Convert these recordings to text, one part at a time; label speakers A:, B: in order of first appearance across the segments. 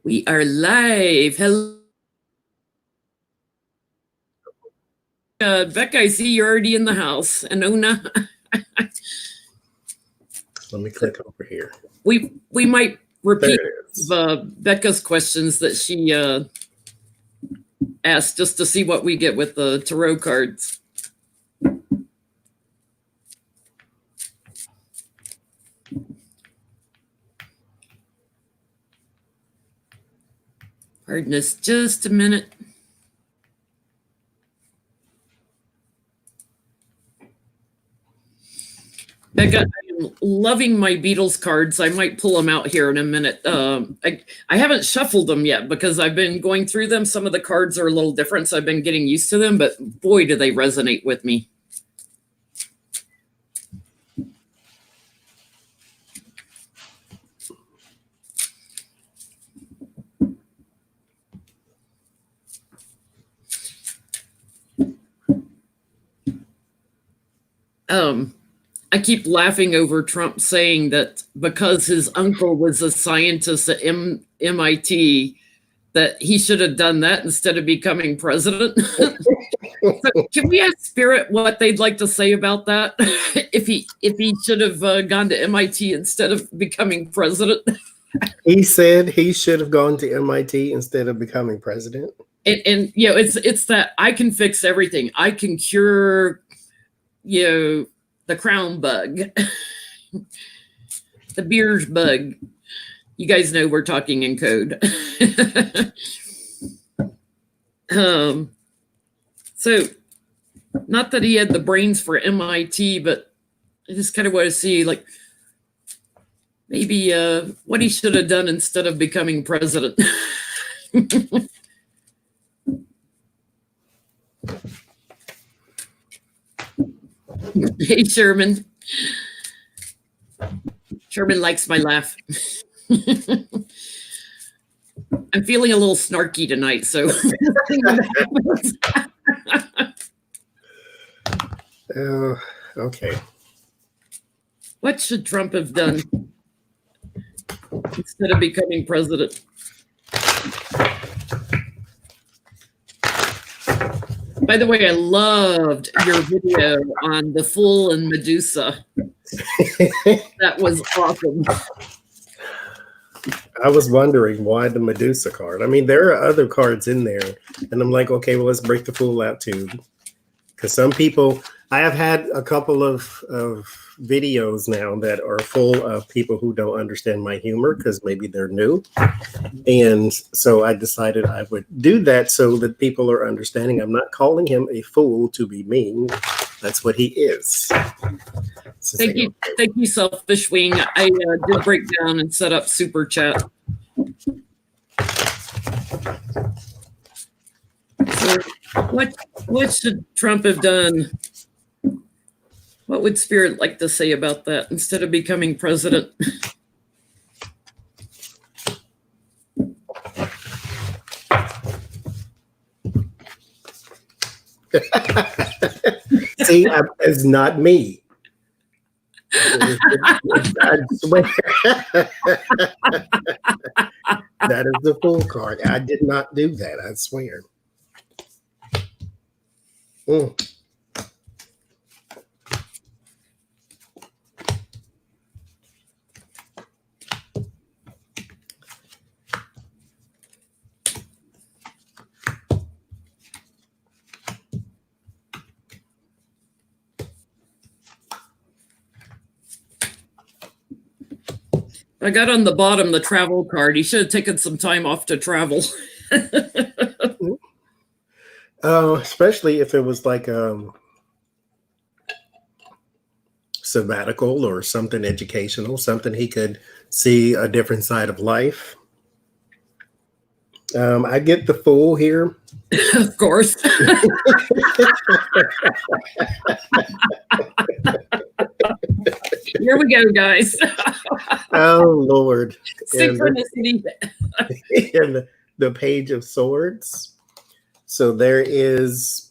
A: We are live. Hello. Becca, I see you're already in the house. And Una,
B: Let me click over here.
A: we might repeat
B: There it is.
A: Becca's questions that she asked just to see what we get with the tarot cards. Pardon us just a minute. Becca, I am loving my Beatles cards. I might pull them out here in a minute. I haven't shuffled them yet because I've been going through them. Some of the cards are a little different, so I've been getting used to them, but boy, do they resonate with me. I keep laughing over Trump saying that because his uncle was a scientist at MIT, that he should have done that instead of becoming president. So can we ask Spirit what they'd like to say about that? if he should have gone to MIT instead of becoming president?
B: He said he should have gone to MIT instead of becoming president.
A: And you know, it's that I can fix everything. I can cure, you know, the crown bug, the Beers bug. You guys know we're talking in code. So not that he had the brains for MIT, but I just kind of want to see like maybe what he should have done instead of becoming president. Hey, Sherman. Sherman likes my laugh. I'm feeling a little snarky tonight, so.
B: Okay.
A: What should Trump have done instead of becoming president? By the way, I loved your video on the Fool and Medusa. That was awesome.
B: I was wondering why the Medusa card. I mean, there are other cards in there, and I'm like, okay, well, let's break the Fool out too. Because some people, I have had a couple of videos now that are full of people who don't understand my humor because maybe they're new. And so I decided I would do that so that people are understanding. I'm not calling him a fool to be mean. That's what he is.
A: Thank you, Selfish Wing. I did break down and set up super chat. So what should Trump have done? What would Spirit like to say about that instead of becoming president?
B: See, it's not me. I swear. That is the Fool card. I did not do that. I swear.
A: I got on the bottom the travel card. He should have taken some time off to travel.
B: Especially if it was like sabbatical or something educational, something he could see a different side of life. I get the Fool here.
A: Of course. Here we go, guys.
B: Oh, Lord.
A: Synchronicity.
B: And the Page of Swords. So there's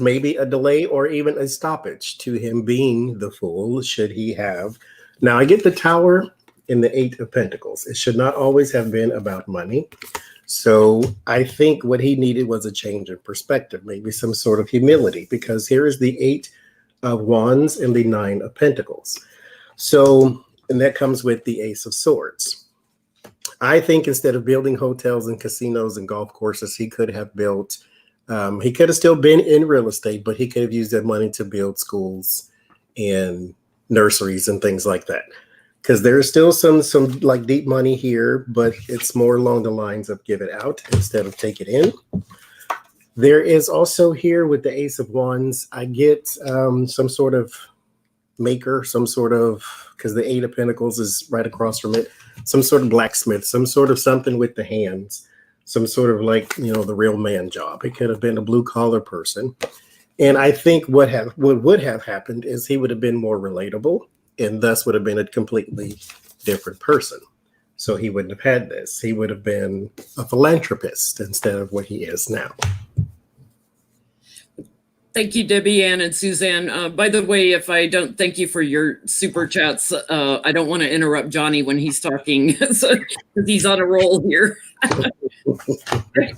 B: maybe a delay or even a stoppage to him being the Fool, should he have. Now, I get the Tower in the Eight of Pentacles. It should not always have been about money. So I think what he needed was a change of perspective, maybe some sort of humility, because here is the Eight of Wands and the Nine of Pentacles. So, and that comes with the Ace of Swords. I think instead of building hotels and casinos and golf courses, he could have built, he could have still been in real estate, but he could have used that money to build schools and nurseries and things like that. Because there's still some like deep money here, but it's more along the lines of give it out instead of take it in. There is also here with the Ace of Wands, I get some sort of maker, some sort of, because the Eight of Pentacles is right across from it, some sort of blacksmith, some sort of something with the hands, some sort of like, you know, the real man job. It could have been a blue collar person. And I think what would have happened is he would have been more relatable and thus would have been a completely different person. So he wouldn't have had this. He would have been a philanthropist instead of what he is now.
A: Thank you, Debbie Ann and Suzanne. By the way, if I don't thank you for your super chats, I don't want to interrupt Johnny when he's talking because he's on a roll here.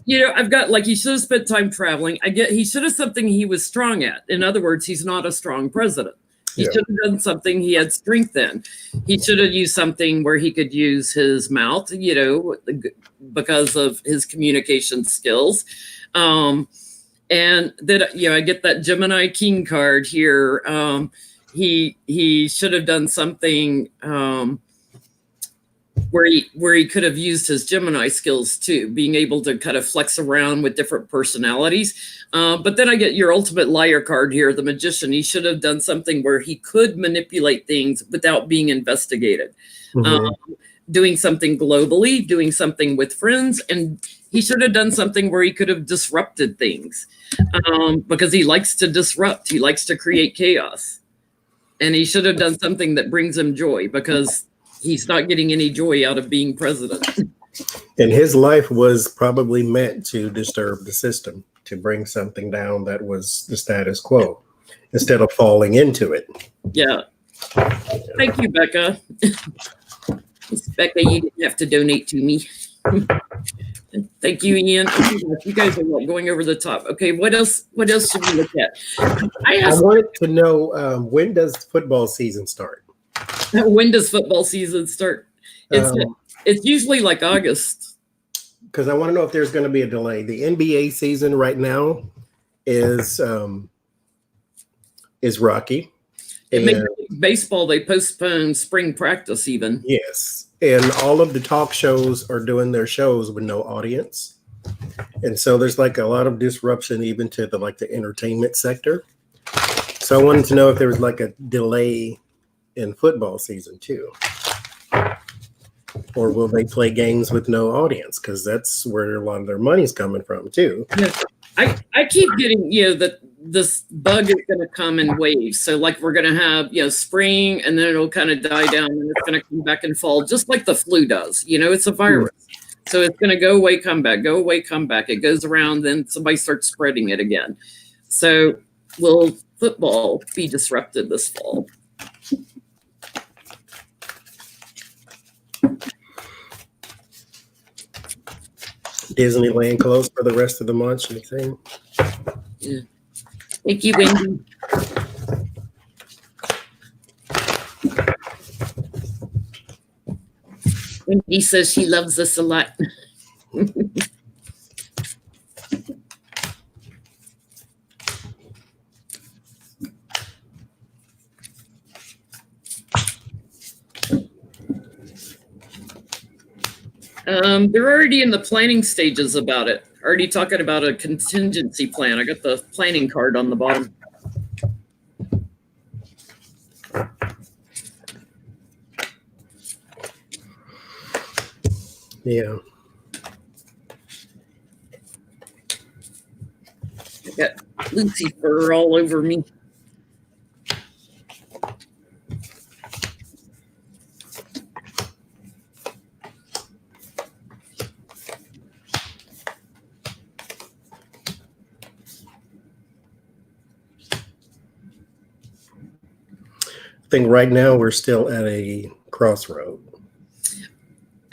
A: You know, I've got, like, he should have spent time traveling. I get he should have something he was strong at. In other words, he's not a strong president. He should have done something he had strength in. He should have used something where he could use his mouth, you know, because of his communication skills. And then, you know, I get that Gemini King card here. He should have done something where he could have used his Gemini skills too, being able to kind of flex around with different personalities. But then I get your ultimate liar card here, the Magician. He should have done something where he could manipulate things without being investigated. Doing something globally, doing something with friends, and he should have done something where he could have disrupted things because he likes to disrupt. He likes to create chaos. And he should have done something that brings him joy because he's not getting any joy out of being president.
B: And his life was probably meant to disturb the system, to bring something down that was the status quo instead of falling into it.
A: Yeah. Thank you, Becca. Becca, you didn't have to donate to me. Thank you, Ian. You guys are going over the top. Okay, what else should we look at? I
B: wanted to know when does football season start?
A: When does football season start? It's usually like August.
B: Because I want to know if there's going to be a delay. The NBA season right now is rocky.
A: And Major League Baseball, they postpone spring practice even.
B: Yes. And all of the talk shows are doing their shows with no audience. And so there's like a lot of disruption even to the entertainment sector. So I wanted to know if there was like a delay in football season too. Or will they play games with no audience? Because that's where a lot of their money's coming from too.
A: Yeah. I keep getting, that this bug is going to come in waves. So like we're going to have, spring and then it'll kind of die down and it's going to come back and fall just like the flu does. It's a virus. So it's going to go away, come back, go away, come back. It goes around, then somebody starts spreading it again. So will football be disrupted this fall?
B: Disneyland closed for the rest of the month, you think?
A: Yeah. Thank you, Wendy. Wendy says she loves us a lot. They're already in the planning stages about it. Already talking about a contingency plan. I got the planning card on the bottom.
B: Yeah.
A: I got Lucifer all over me.
B: I think right now we're still at a crossroad.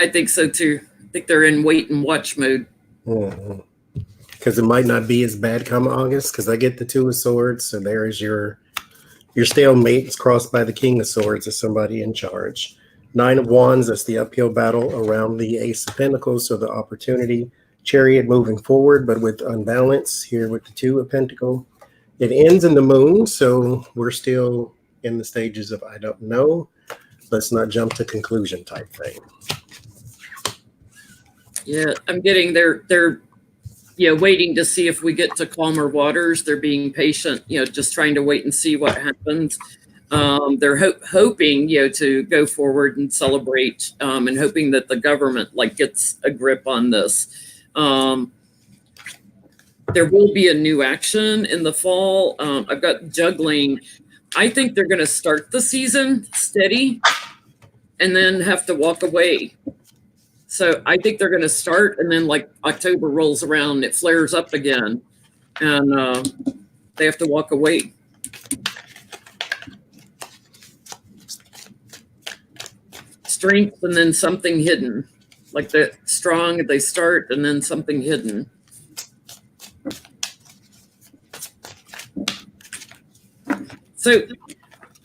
A: I think so too. I think they're in wait and watch mode.
B: Because it might not be as bad come August, because I get the Two of Swords, so there is your stalemate is crossed by the King of Swords as somebody in charge. Nine of Wands, that's the uphill battle around the Ace of Pentacles, so the opportunity. Chariot moving forward, but with unbalance here with the Two of Pentacles. It ends in the Moon, so we're still in the stages of I don't know. Let's not jump to conclusion type thing.
A: Yeah, I'm getting they're waiting to see if we get to calmer waters. They're being patient, just trying to wait and see what happens. They're hoping, to go forward and celebrate, and hoping that the government gets a grip on this. There will be a new action in the fall. I've got juggling. I think they're going to start the season steady and then have to walk away. So I think they're going to start, and then October rolls around, it flares up again, and they have to walk away. Strength and then something hidden. Like the strong, they start, and then something hidden. So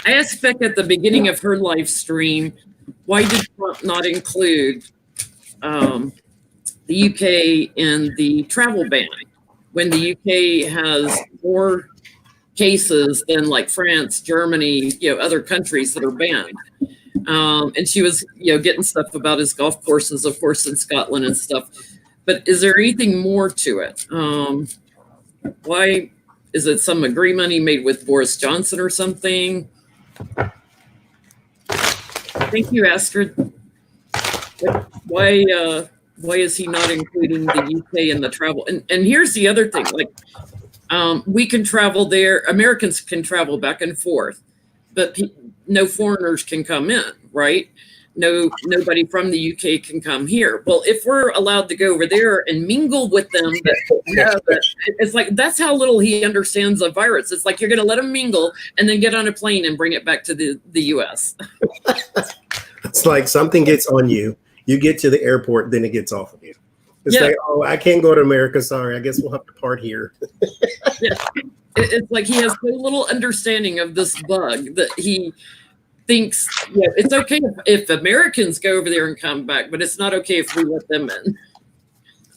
A: I asked Beck at the beginning of her live stream, why did Trump not include the UK in the travel ban when the UK has more cases than France, Germany, other countries that are banned? And she was, getting stuff about his golf courses, of course, in Scotland and stuff. But is there anything more to it? Why is it some agreement he made with Boris Johnson or something? Thank you, Astrid. Why is he not including the UK in the travel? And here's the other thing: we can travel there. Americans can travel back and forth, but no foreigners can come in, right? Nobody from the UK can come here. Well, if we're allowed to go over there and mingle with them, it's that's how little he understands the virus. It's you're going to let him mingle and then get on a plane and bring it back to the US.
B: It's like something gets on you. You get to the airport, then it gets off of you. It's oh, I can't go to America. Sorry, I guess we'll have to part here.
A: Yeah. It's he has so little understanding of this bug that he thinks it's okay if Americans go over there and come back, but it's not okay if we let them in.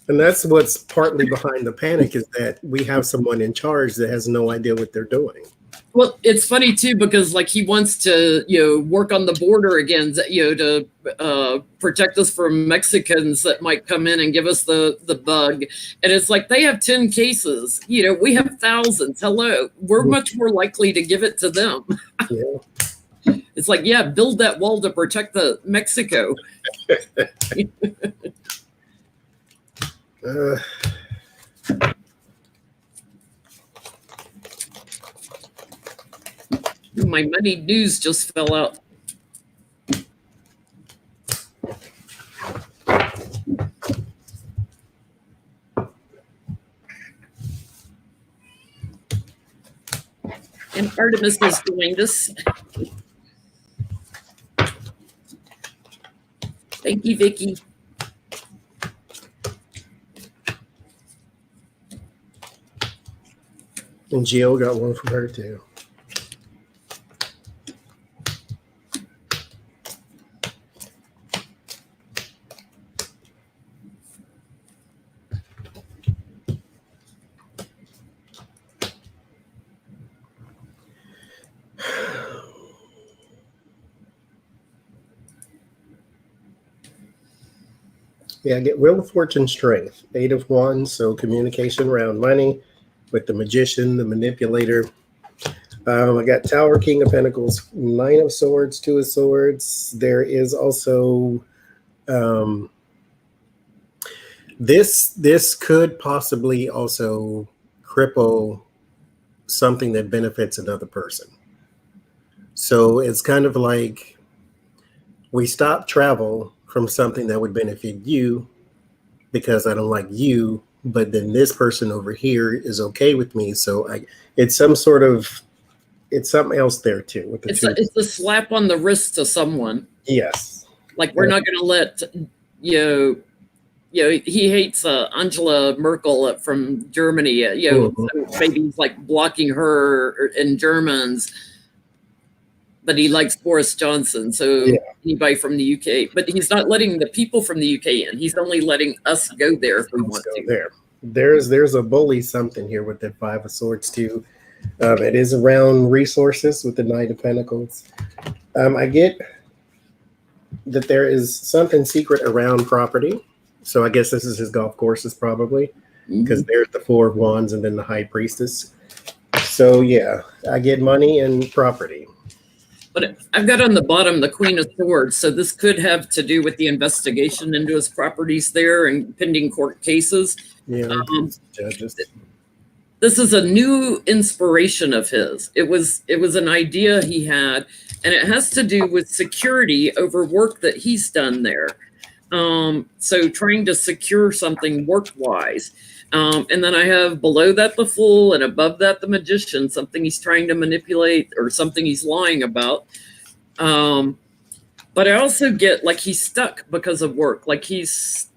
B: And that's what's partly behind the panic, is that we have someone in charge that has no idea what they're doing.
A: Well, it's funny too, because he wants to work on the border again, to protect us from Mexicans that might come in and give us the bug. And it's they have 10 cases, we have thousands. Hello, we're much more likely to give it to them.
B: Yeah.
A: It's build that wall to protect the Mexico. My money news just fell out. And Artemis has joined us. Thank you, Vicki.
B: And Jill got one from her too. Yeah, I get Wheel of Fortune strength, 8 of Wands, so communication around money with the Magician, the Manipulator. I got Tower, King of Pentacles, 9 of Swords, 2 of Swords. There is also this could possibly also cripple something that benefits another person. So it's kind of like we stop travel from something that would benefit you because I don't like you, but then this person over here is okay with me. So it's something else there too. With it's a slap on the wrist to someone. Yes.
A: We're not going to let he hates Angela Merkel from Germany. So maybe he's like blocking her and Germans, but he likes Boris Johnson. So anybody from the UK, but he's not letting the people from the UK in. He's only letting us go there if we want to.
B: There's a bully something here with the Five of Swords too. It is around resources with the Knight of Pentacles. I get that there is something secret around property. So I guess this is his golf courses probably, because there's the Four of Wands and then the High Priestess. So yeah, I get money and property.
A: But I've got on the bottom the Queen of Swords. So this could have to do with the investigation into his properties there and pending court cases.
B: Yeah, judges.
A: This is a new inspiration of his. It was an idea he had, and it has to do with security over work that he's done there. So trying to secure something work-wise. And then I have below that the Fool, and above that the Magician, something he's trying to manipulate or something he's lying about. But I also get like he's stuck because of work. Like he's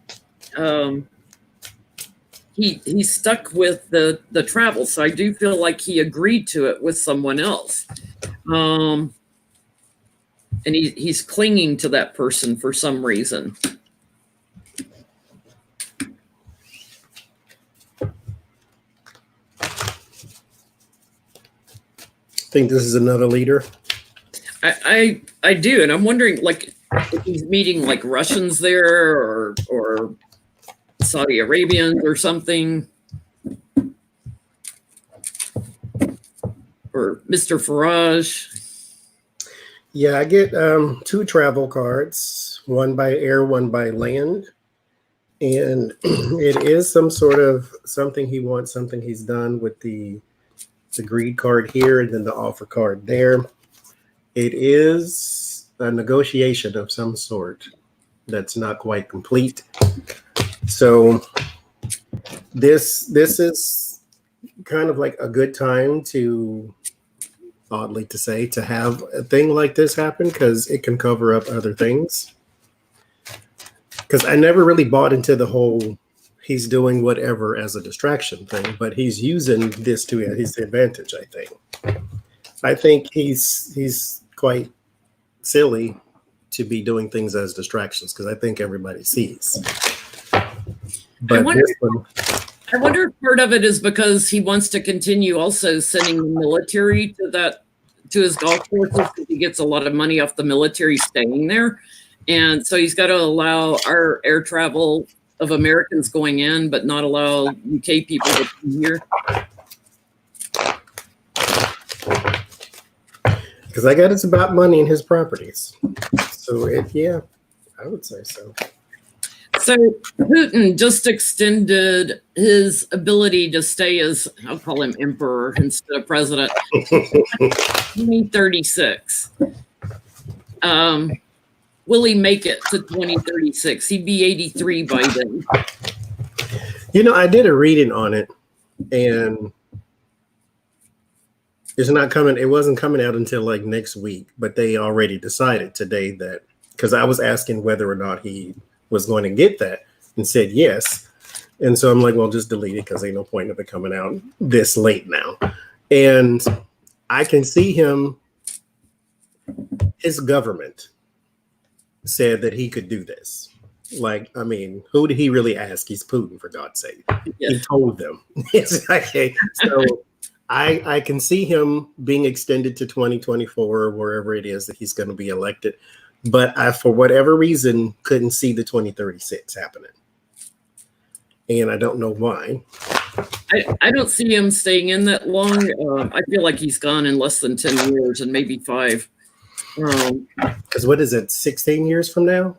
A: stuck with the travel. So I do feel like he agreed to it with someone else. And he's clinging to that person for some reason.
B: Think this is another leader?
A: I do, and I'm wondering like if he's meeting like Russians there or Saudi Arabians or something, or Mr. Farage.
B: Yeah, I get 2 travel cards, one by air, one by land. And it is some sort of something he wants, something he's done with the greed card here and then the offer card there. It is a negotiation of some sort that's not quite complete. So this is kind of like a good time to, oddly to say, to have a thing like this happen, because it can cover up other things. Because I never really bought into the whole he's doing whatever as a distraction thing, but he's using this to his advantage, I think. I think he's quite silly to be doing things as distractions, because I think everybody sees. But
A: I wonder if part of it is because he wants to continue also sending the military to his golf courses, because he gets a lot of money off the military staying there. And so he's got to allow our air travel of Americans going in, but not allow UK people to come here.
B: Because I got it's about money and his properties. So I would say so.
A: So Putin just extended his ability to stay as, I'll call him emperor instead of president, 2036. Will he make it to 2036? He'd be 83 by then.
B: I did a reading on it, and it wasn't coming out until like next week, but they already decided today that, because I was asking whether or not he was going to get that, and said yes. And so I'm like, well, just delete it, because ain't no point of it coming out this late now. And I can see his government said that he could do this. Like, I mean, who did he really ask? He's Putin, for God's sake. Yeah. He told them. It's okay. So I can see him being extended to 2024 or wherever it is that he's going to be elected. But I, for whatever reason, couldn't see the 2036 happening. And I don't know why.
A: I don't see him staying in that long. I feel like he's gone in less than 10 years and maybe 5.
B: Because what is it, 16 years from now?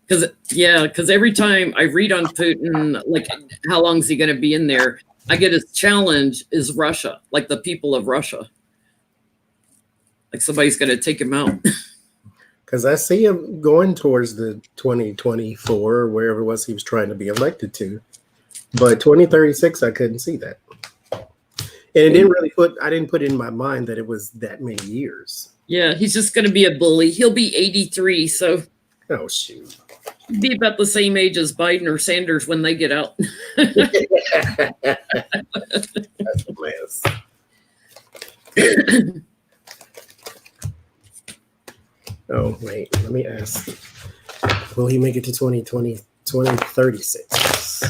A: Because every time I read on Putin, like how long is he going to be in there, I get his challenge is Russia, like the people of Russia. Like somebody's going to take him out.
B: Because I see him going towards the 2024 or wherever it was he was trying to be elected to. But 2036, I couldn't see that. And it didn't really I didn't put in my mind that it was that many years.
A: Yeah, he's just going to be a bully. He'll be 83, so.
B: Oh, shoot.
A: Be about the same age as Biden or Sanders when they get out.
B: That's a mess. Oh, wait, let me ask. Will he make it to 2036?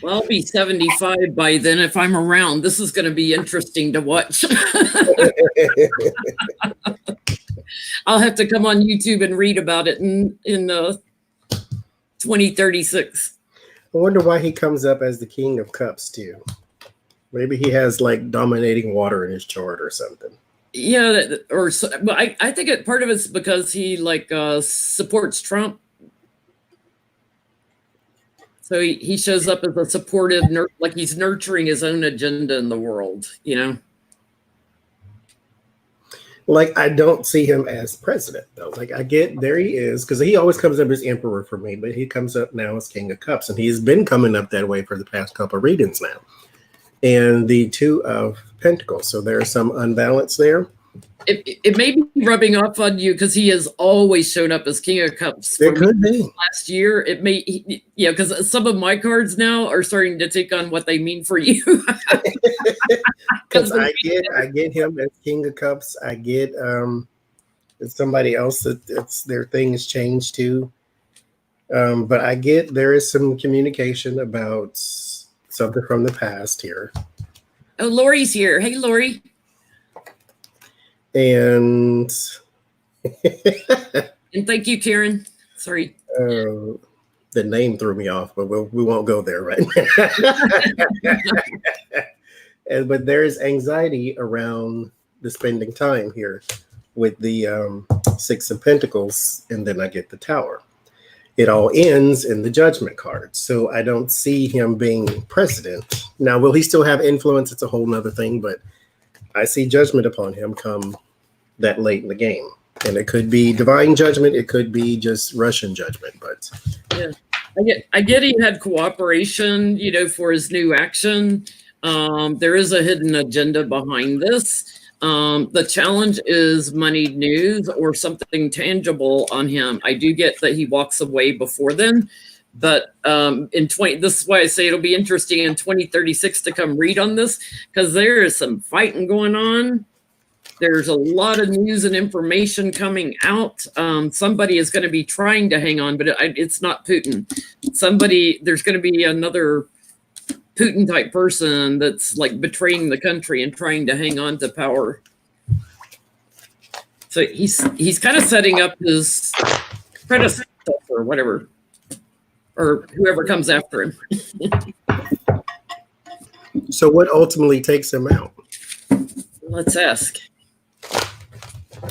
A: Well, I'll be 75 by then if I'm around. This is going to be interesting to watch. I'll have to come on YouTube and read about it in 2036.
B: I wonder why he comes up as the King of Cups too. Maybe he has like dominating water in his chart or something.
A: Yeah, but I think part of it's because he supports Trump. So he shows up as a supportive, like he's nurturing his own agenda in the world, you know?
B: Like, I don't see him as president, though. Like, I get, there he is, because he always comes up as emperor for me, but he comes up now as King of Cups, and he's been coming up that way for the past couple of readings now. And the Two of Pentacles, so there's some unbalance there.
A: It may be rubbing off on you because he has always shown up as King of Cups.
B: It could be.
A: Last year, it may, because some of my cards now are starting to take on what they mean for you.
B: Because I get him as King of Cups. I get somebody else that's their thing has changed too. But I get there is some communication about something from the past here.
A: Oh, Lori's here. Hey, Lori.
B: And
A: and thank you, Karen. Sorry.
B: The name threw me off, but we won't go there right now. But there is anxiety around the spending time here with the Six of Pentacles, and then I get the Tower. It all ends in the Judgment card. So I don't see him being president. Now, will he still have influence? It's a whole nother thing, but I see judgment upon him come that late in the game. And it could be divine judgment. It could be just Russian judgment. But
A: yeah, I get he had cooperation, for his new action. There is a hidden agenda behind this. The challenge is moneyed news or something tangible on him. I do get that he walks away before then. But this is why I say it'll be interesting in 2036 to come read on this, because there is some fighting going on. There's a lot of news and information coming out. Somebody is going to be trying to hang on, but it's not Putin. There's going to be another Putin type person that's like betraying the country and trying to hang on to power. So he's kind of setting up his predecessor or whatever. Or whoever comes after him.
B: So what ultimately takes him out?
A: Let's ask.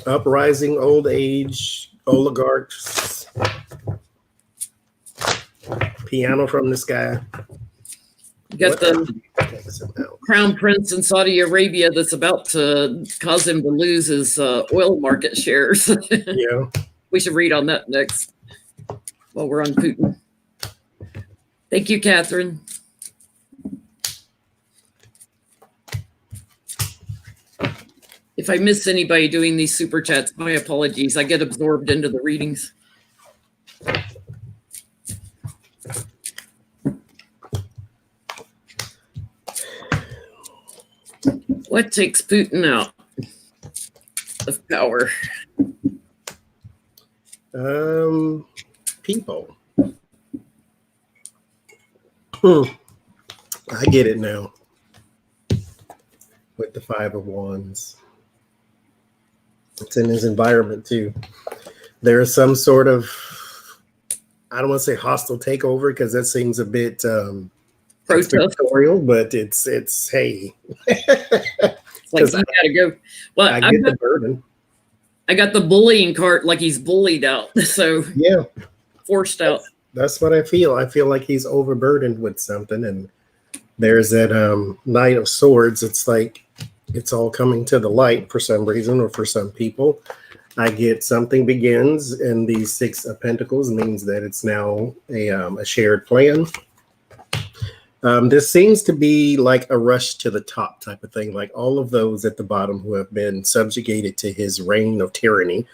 B: Uprising, old age, oligarchs, piano from the sky.
A: You got the crown prince in Saudi Arabia that's about to cause him to lose his oil market shares.
B: Yeah.
A: We should read on that next while we're on Putin. Thank you, Catherine. If I miss anybody doing these super chats, my apologies. I get absorbed into the readings. What takes Putin out of power?
B: People. I get it now. With the Five of Wands. It's in his environment too. There is some sort of, I don't want to say hostile takeover because that seems a bit conspiratorial, but it's hey.
A: It's like you gotta go. Well,
B: I get the burden.
A: I got the bullying card, like he's bullied out, so
B: Yeah,
A: forced out.
B: that's what I feel. I feel like he's overburdened with something. And there's that Knight of Swords. It's like it's all coming to the light for some reason, or for some people. I get something begins, and the Six of Pentacles means that it's now a shared plan. This seems to be like a rush to the top type of thing, like all of those at the bottom who have been subjugated to his reign of tyranny.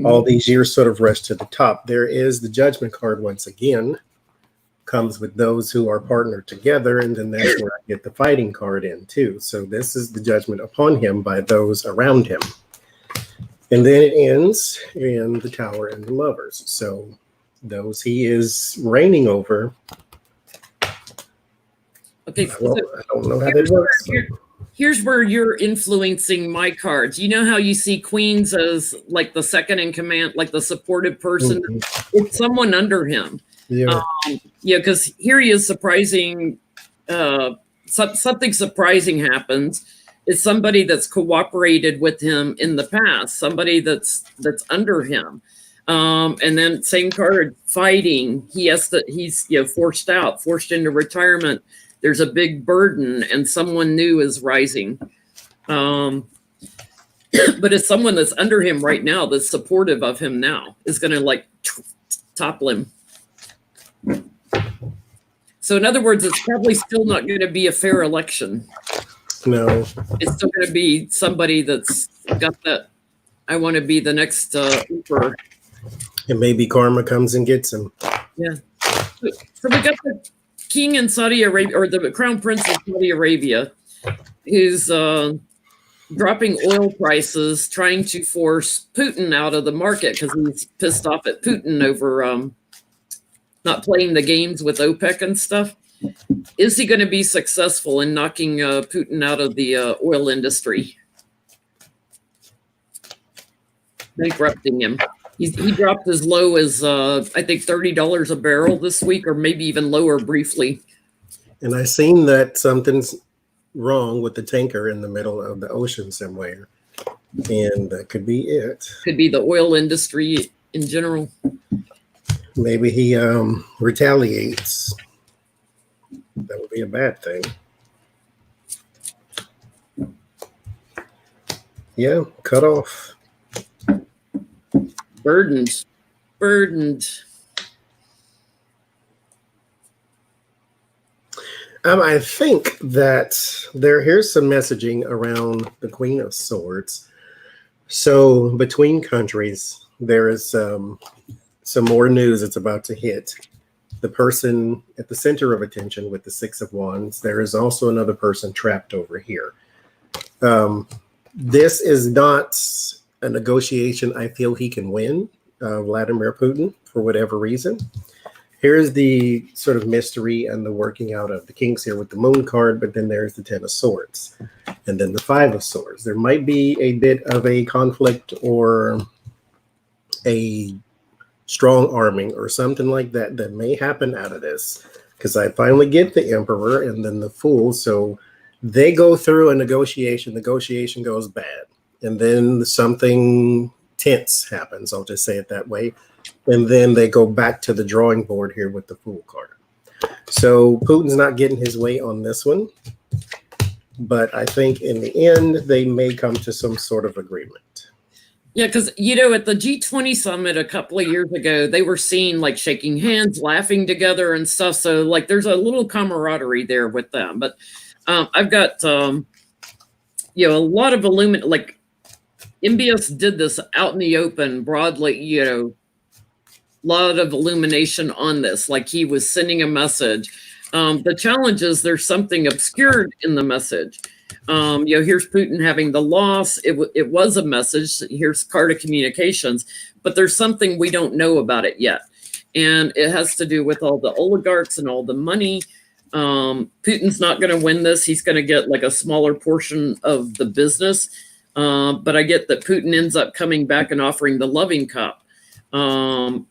B: All these years sort of rush to the top. There is the Judgment card once again, comes with those who are partnered together, and then that's where I get the Fighting card in too. So this is the judgment upon him by those around him. And then it ends in the Tower and the Lovers. So those he is reigning over.
A: Okay,
B: Well, I don't know how that works.
A: here's where you're influencing my cards. You know how you see queens as like the second in command, like the supportive person? It's someone under him.
B: Yeah.
A: Yeah, because here he is surprising. Something surprising happens. It's somebody that's cooperated with him in the past, somebody that's under him. And then same card, fighting. He's forced out, forced into retirement. There's a big burden, and someone new is rising. But it's someone that's under him right now, that's supportive of him now, is going to like topple him. So in other words, it's probably still not going to be a fair election.
B: No.
A: It's still going to be somebody that's got that, I want to be the next emperor.
B: And maybe karma comes and gets him.
A: Yeah. So we got the king in Saudi Arabia, or the crown prince of Saudi Arabia, who's dropping oil prices, trying to force Putin out of the market because he's pissed off at Putin over not playing the games with OPEC and stuff. Is he going to be successful in knocking Putin out of the oil industry? Bankrupting him. He dropped as low as, I think, $30 a barrel this week, or maybe even lower briefly.
B: And I seen that something's wrong with the tanker in the middle of the ocean somewhere. And that could be it.
A: Could be the oil industry in general.
B: Maybe he retaliates. That would be a bad thing. Yeah, cut off.
A: Burdened.
B: I think that here's some messaging around the Queen of Swords. So between countries, there is some more news that's about to hit. The person at the center of attention with the Six of Wands, there is also another person trapped over here. This is not a negotiation I feel he can win, Vladimir Putin, for whatever reason. Here's the sort of mystery and the working out of the kings here with the Moon card, but then there's the Ten of Swords and then the Five of Swords. There might be a bit of a conflict or a strong arming or something like that that may happen out of this, because I finally get the Emperor and then the Fool. So they go through a negotiation goes bad, and then something tense happens, I'll just say it that way, and then they go back to the drawing board here with the Fool card. So Putin's not getting his way on this one, but I think in the end they may come to some sort of agreement.
A: Yeah, because, at the G20 summit a couple of years ago, they were seen like shaking hands, laughing together and stuff. So like there's a little camaraderie there with them. But I've got, a lot of like MBS did this out in the open broadly, a lot of illumination on this, like he was sending a message. The challenge is there's something obscured in the message. Here's Putin having the loss. It was a message. Here's card of communications, but there's something we don't know about it yet. And it has to do with all the oligarchs and all the money. Putin's not going to win this. He's going to get like a smaller portion of the business. But I get that Putin ends up coming back and offering the loving cup. And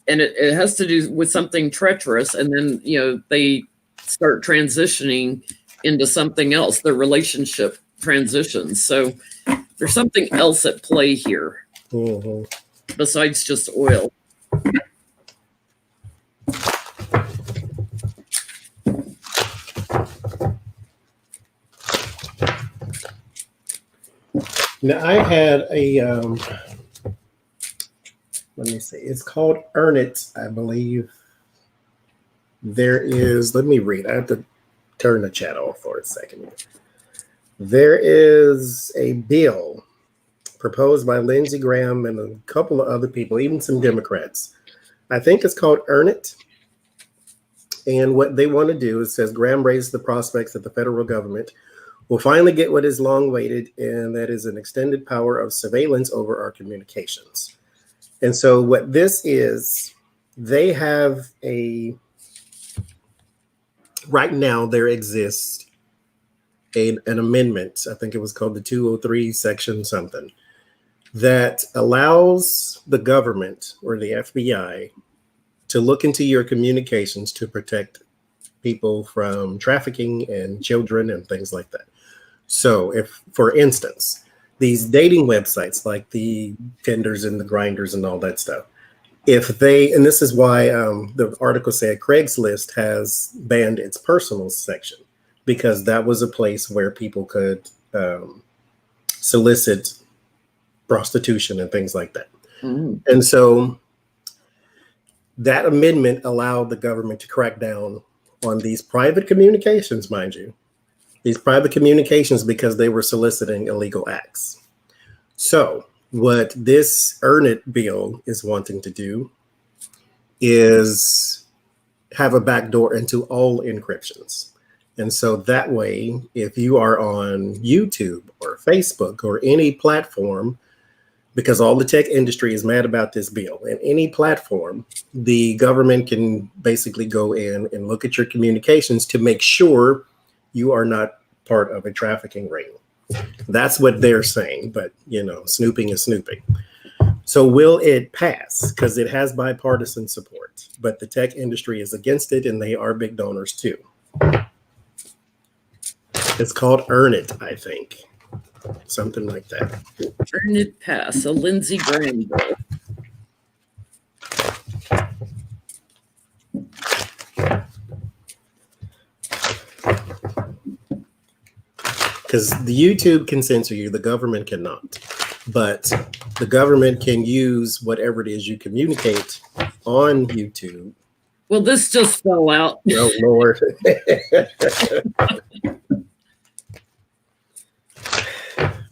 A: it has to do with something treacherous. And then, they start transitioning into something else. The relationship transitions. So there's something else at play here.
B: Mhm.
A: besides just oil.
B: Now I had a let me see. It's called Earn It, I believe. There is. Let me read. I have to turn the chat off for a second. There is a bill proposed by Lindsey Graham and a couple of other people, even some Democrats. I think it's called Earn It. And what they want to do is, says Graham raised the prospects that the federal government will finally get what is long waited, and that is an extended power of surveillance over our communications. And so what this is, they have right now there exists an amendment, I think it was called the 203 section something, that allows the government or the FBI to look into your communications to protect people from trafficking and children and things like that. So if, for instance, these dating websites like the Tinders and the Grinders and all that stuff, if they, and this is why the article said Craigslist has banned its personal section, because that was a place where people could solicit prostitution and things like that.
A: Mm.
B: And so that amendment allowed the government to crack down on these private communications, mind you, these private communications, because they were soliciting illegal acts. So what this Earn It bill is wanting to do is have a backdoor into all encryptions. And so that way, if you are on YouTube or Facebook or any platform, because all the tech industry is mad about this bill, and any platform, the government can basically go in and look at your communications to make sure you are not part of a trafficking ring. That's what they're saying, but you know, snooping is snooping. So will it pass? Because it has bipartisan support, but the tech industry is against it, and they are big donors too. It's called Earn It, I think. Something like that.
A: Earn It pass, a Lindsey Graham bill.
B: Because the YouTube can censor you, the government cannot. But the government can use whatever it is you communicate on YouTube.
A: Well, this just fell out.
B: Oh, Lord.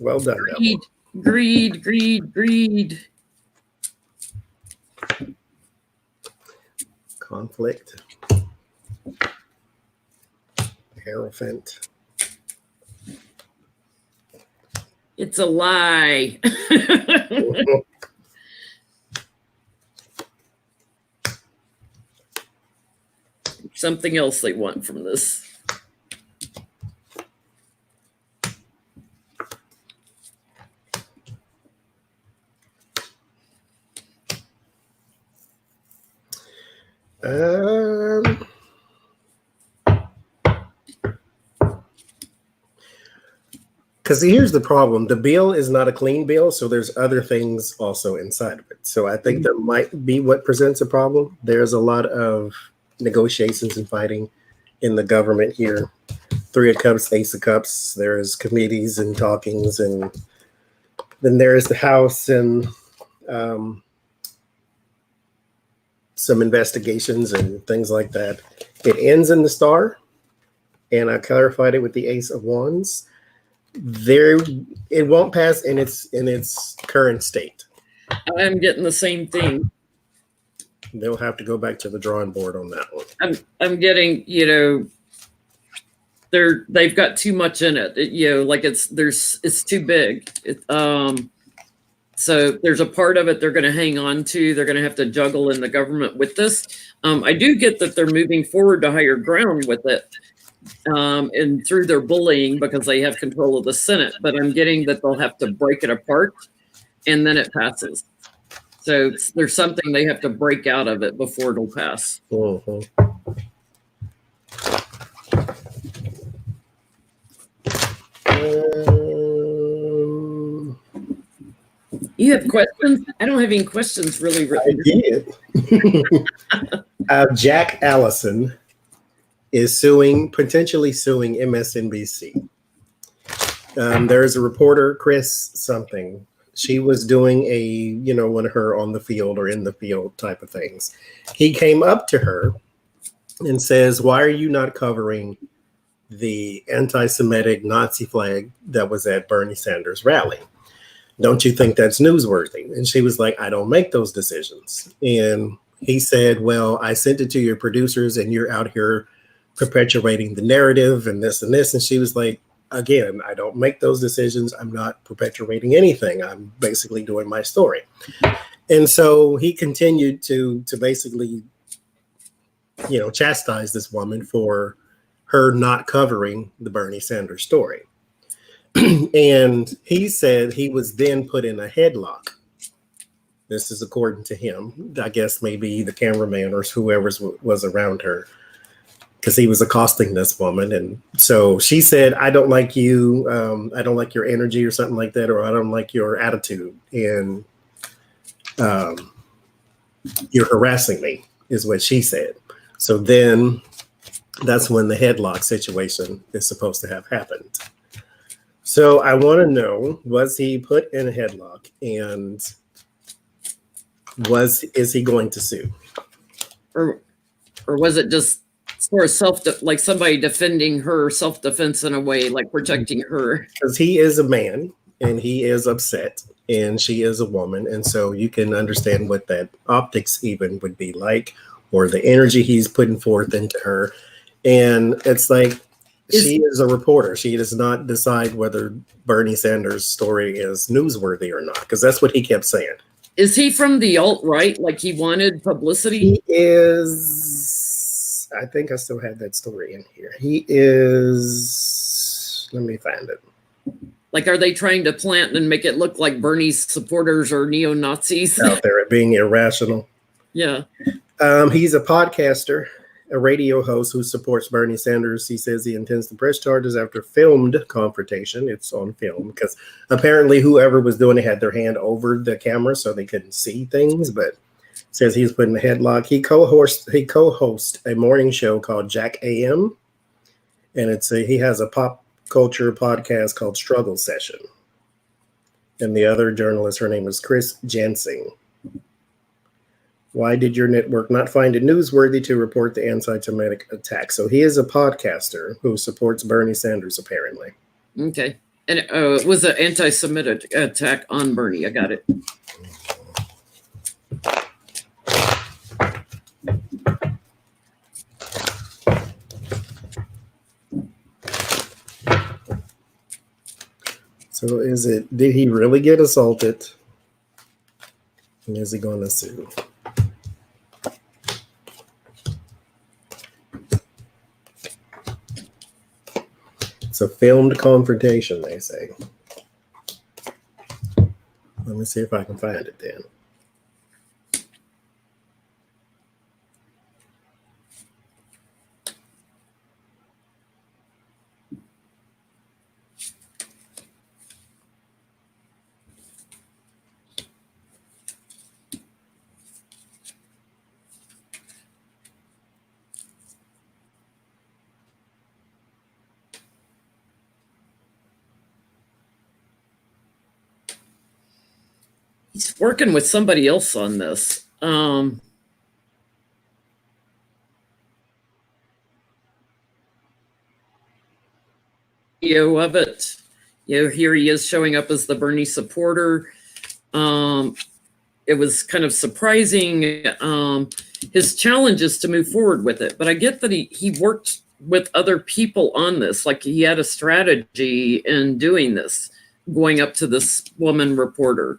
B: Well done.
A: Greed, greed, greed, greed.
B: Conflict. Hierophant.
A: It's a lie. Something else they want from this.
B: Because here's the problem. The bill is not a clean bill, so there's other things also inside of it. So I think that might be what presents a problem. There's a lot of negotiations and fighting in the government here. Three of Cups, Ace of Cups. There's committees and talkings, and then there's the House and some investigations and things like that. It ends in the Star, and I clarified it with the Ace of Wands. It won't pass in its current state.
A: I'm getting the same thing.
B: They'll have to go back to the drawing board on that one.
A: I'm getting, you know, they've got too much in it. You know, like it's too big. So there's a part of it they're going to hang on to. They're going to have to juggle in the government with this. I do get that they're moving forward to higher ground with it. And through their bullying, because they have control of the Senate, but I'm getting that they'll have to break it apart and then it passes. So there's something they have to break out of it before it'll pass.
B: Mm-hmm.
A: You have questions? I don't have any questions really
B: I
A: written.
B: did. Jack Allison is potentially suing MSNBC. There's a reporter, Chris something. She was doing one of her on the field or in the field type of things. He came up to her and says, "Why are you not covering the anti-Semitic Nazi flag that was at Bernie Sanders' rally? Don't you think that's newsworthy?" And she was like, "I don't make those decisions." And he said, "Well, I sent it to your producers and you're out here perpetuating the narrative and this and this." And she was like, "Again, I don't make those decisions. I'm not perpetuating anything. I'm basically doing my story." And so he continued to basically, chastise this woman for her not covering the Bernie Sanders story. And he said he was then put in a headlock. This is according to him. I guess maybe the cameraman or whoever was around her, because he was accosting this woman. And so she said, "I don't like you. I don't like your energy," or something like that, or "I don't like your attitude. And you're harassing me," is what she said. So then that's when the headlock situation is supposed to have happened. So I want to know, was he put in a headlock, and is he going to sue?
A: Or was it just sort of like somebody defending her self-defense in a way, like protecting her?
B: Because he is a man and he is upset, and she is a woman. And so you can understand what that optics even would be like, or the energy he's putting forth into her. And it's like, she is a reporter. She does not decide whether Bernie Sanders' story is newsworthy or not, because that's what he kept saying.
A: Is he from the alt-right? Like he wanted publicity?
B: He is, I think I still have that story in here. He is, let me find it.
A: Like, are they trying to plant and make it look like Bernie's supporters are neo-Nazis?
B: Out there being irrational.
A: Yeah.
B: He's a podcaster, a radio host who supports Bernie Sanders. He says he intends to press charges after filmed confrontation. It's on film because apparently whoever was doing it had their hand over the camera so they couldn't see things, but says he's put in a headlock. He co-hosts a morning show called Jack AM, and he has a pop culture podcast called Struggle Session. And the other journalist, her name is Chris Jansing. Why did your network not find it newsworthy to report the anti-Semitic attack? So he is a podcaster who supports Bernie Sanders, apparently.
A: Okay. And it was an anti-Semitic attack on Bernie. I got it.
B: So did he really get assaulted? And is he going to sue? It's a filmed confrontation, they say. Let me see if I can find it then.
A: He's working with somebody else on this. Video of it. Here he is showing up as the Bernie supporter. It was kind of surprising. His challenge is to move forward with it, but I get that he worked with other people on this. Like he had a strategy in doing this, going up to this woman reporter.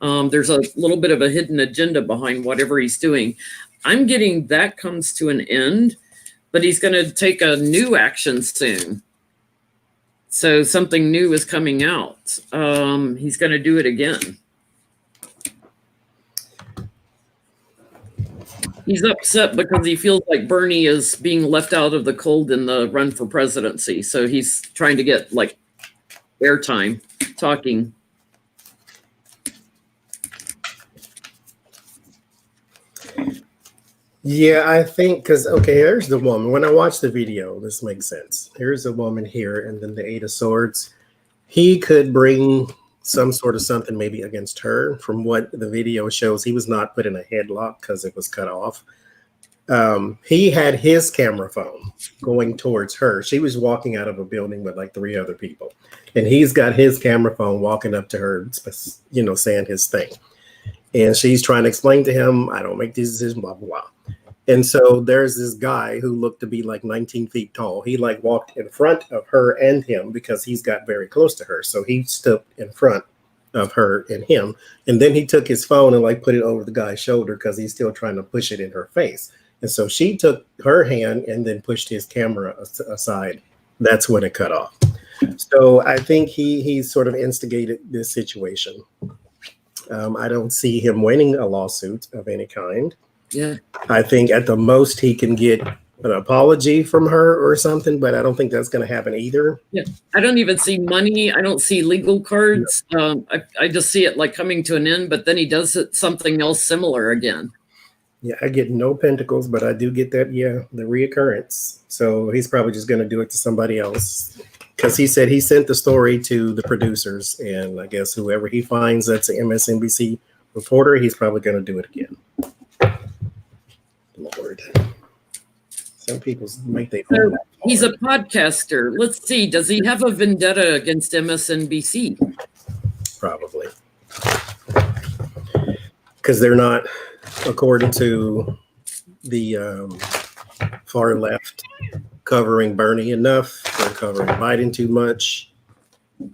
A: There's a little bit of a hidden agenda behind whatever he's doing. I'm getting that comes to an end, but he's going to take a new action soon. So something new is coming out. He's going to do it again. He's upset because he feels like Bernie is being left out of the cold in the run for presidency. So he's trying to get like airtime talking.
B: Yeah, I think because okay, here's the woman. When I watched the video, this makes sense. Here's a woman here, and then the Eight of Swords. He could bring some sort of something maybe against her. From what the video shows, he was not put in a headlock because it was cut off. He had his camera phone going towards her. She was walking out of a building with like three other people, and he's got his camera phone walking up to her, saying his thing. And she's trying to explain to him, I don't make these decisions, blah, blah, blah. And so there's this guy who looked to be like 19 feet tall. He like walked in front of her and him because he's got very close to her. So he stood in front of her and him. And then he took his phone and like put it over the guy's shoulder because he's still trying to push it in her face. And so she took her hand and then pushed his camera aside. That's when it cut off. So I think he sort of instigated this situation. I don't see him winning a lawsuit of any kind.
A: Yeah.
B: I think at the most he can get an apology from her or something, but I don't think that's going to happen either.
A: Yeah. I don't even see money. I don't see legal cards. I just see it like coming to an end, but then he does something else similar again.
B: Yeah, I get no pentacles, but I do get that, the reoccurrence. So he's probably just going to do it to somebody else. Because he said he sent the story to the producers, and I guess whoever he finds that's an MSNBC reporter, he's probably going to do it again. Lord. Some people make their own.
A: He's a podcaster. Let's see. Does he have a vendetta against MSNBC?
B: Probably. Because they're not, according to the far left, covering Bernie enough. They're covering Biden too much.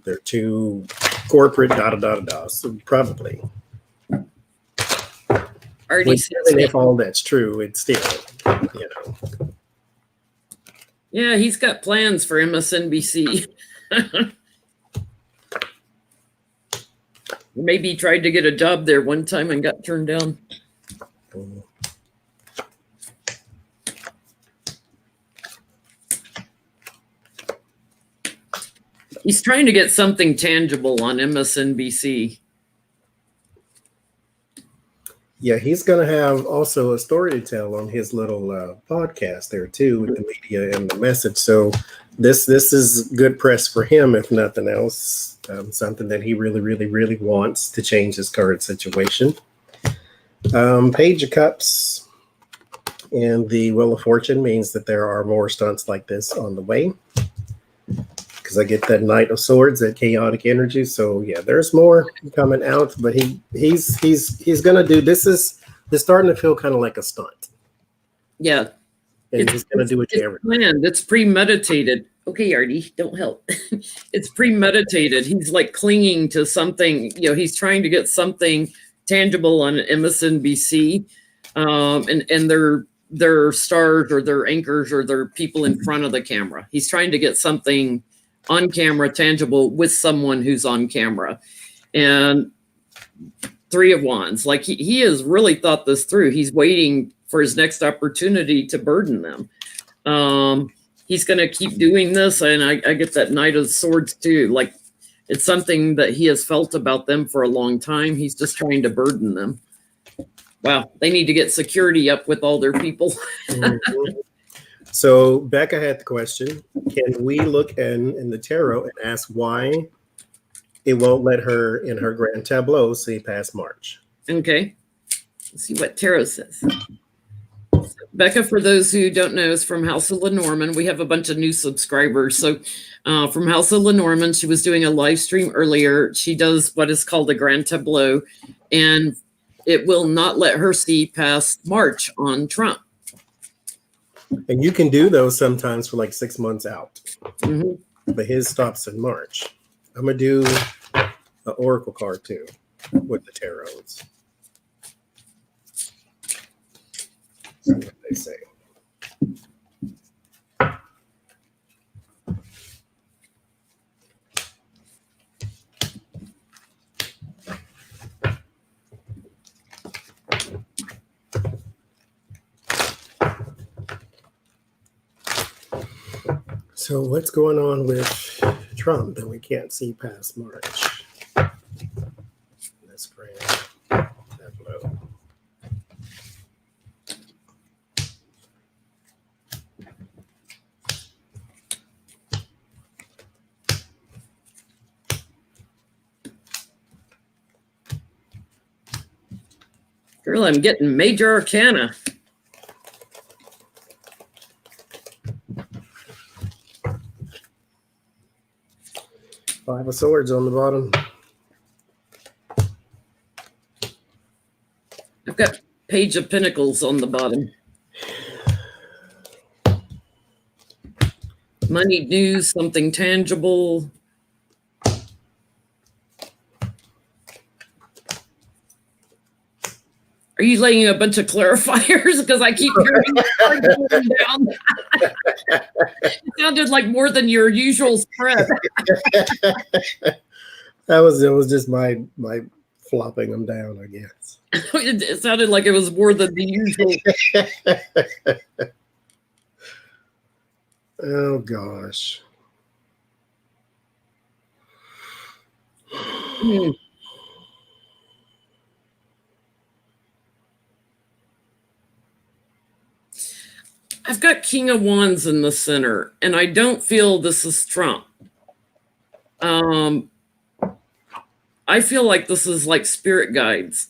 B: They're too corporate, So probably. If all that's true, it's still,
A: Yeah, he's got plans for MSNBC. Maybe he tried to get a job there one time and got turned down. He's trying to get something tangible on MSNBC.
B: Yeah, he's going to have also a story to tell on his little podcast there too, with the media and the message. So this is good press for him, if nothing else. Something that he really, really, really wants to change his current situation. Page of Cups and the Wheel of Fortune means that there are more stunts like this on the way. Because I get that Knight of Swords, that chaotic energy. So yeah, there's more coming out, but he's gonna do this. It's starting to feel kind of like a stunt.
A: Yeah,
B: and he's gonna do it to everyone.
A: Planned. It's premeditated. Okay, Artie, don't help. It's premeditated. He's like clinging to something. He's trying to get something tangible on MSNBC, and their stars or their anchors or their people in front of the camera. He's trying to get something on camera, tangible, with someone who's on camera. And Three of Wands, like he has really thought this through. He's waiting for his next opportunity to burden them. He's going to keep doing this. And I get that Knight of Swords too. Like it's something that he has felt about them for a long time. He's just trying to burden them. Wow. They need to get security up with all their people.
B: Mm-hmm. So Becca had the question, can we look in the tarot and ask why it won't let her in her grand tableau see past March?
A: Okay. Let's see what tarot says. Becca, for those who don't know, is from House of Lenormand. We have a bunch of new subscribers. So from House of Lenormand, she was doing a live stream earlier. She does what is called a grand tableau, and it will not let her see past March on Trump.
B: And you can do those sometimes for like 6 months out.
A: Mm-hmm.
B: But his stops in March. I'm going to do an oracle card too with the tarots. See what they say. So what's going on with Trump that we can't see past March? That's great. Tableau.
A: Girl, I'm getting major arcana.
B: Five of Swords on the bottom.
A: I've got Page of Pentacles on the bottom. Money, news, something tangible. Are you laying a bunch of clarifiers? Because I keep hearing them down. It sounded like more than your usual spread.
B: It was just my flopping them down, I guess.
A: It sounded like it was more than the usual.
B: Oh gosh. I've got King of Wands in the center, and I don't feel this is Trump. I feel like this is like spirit guides.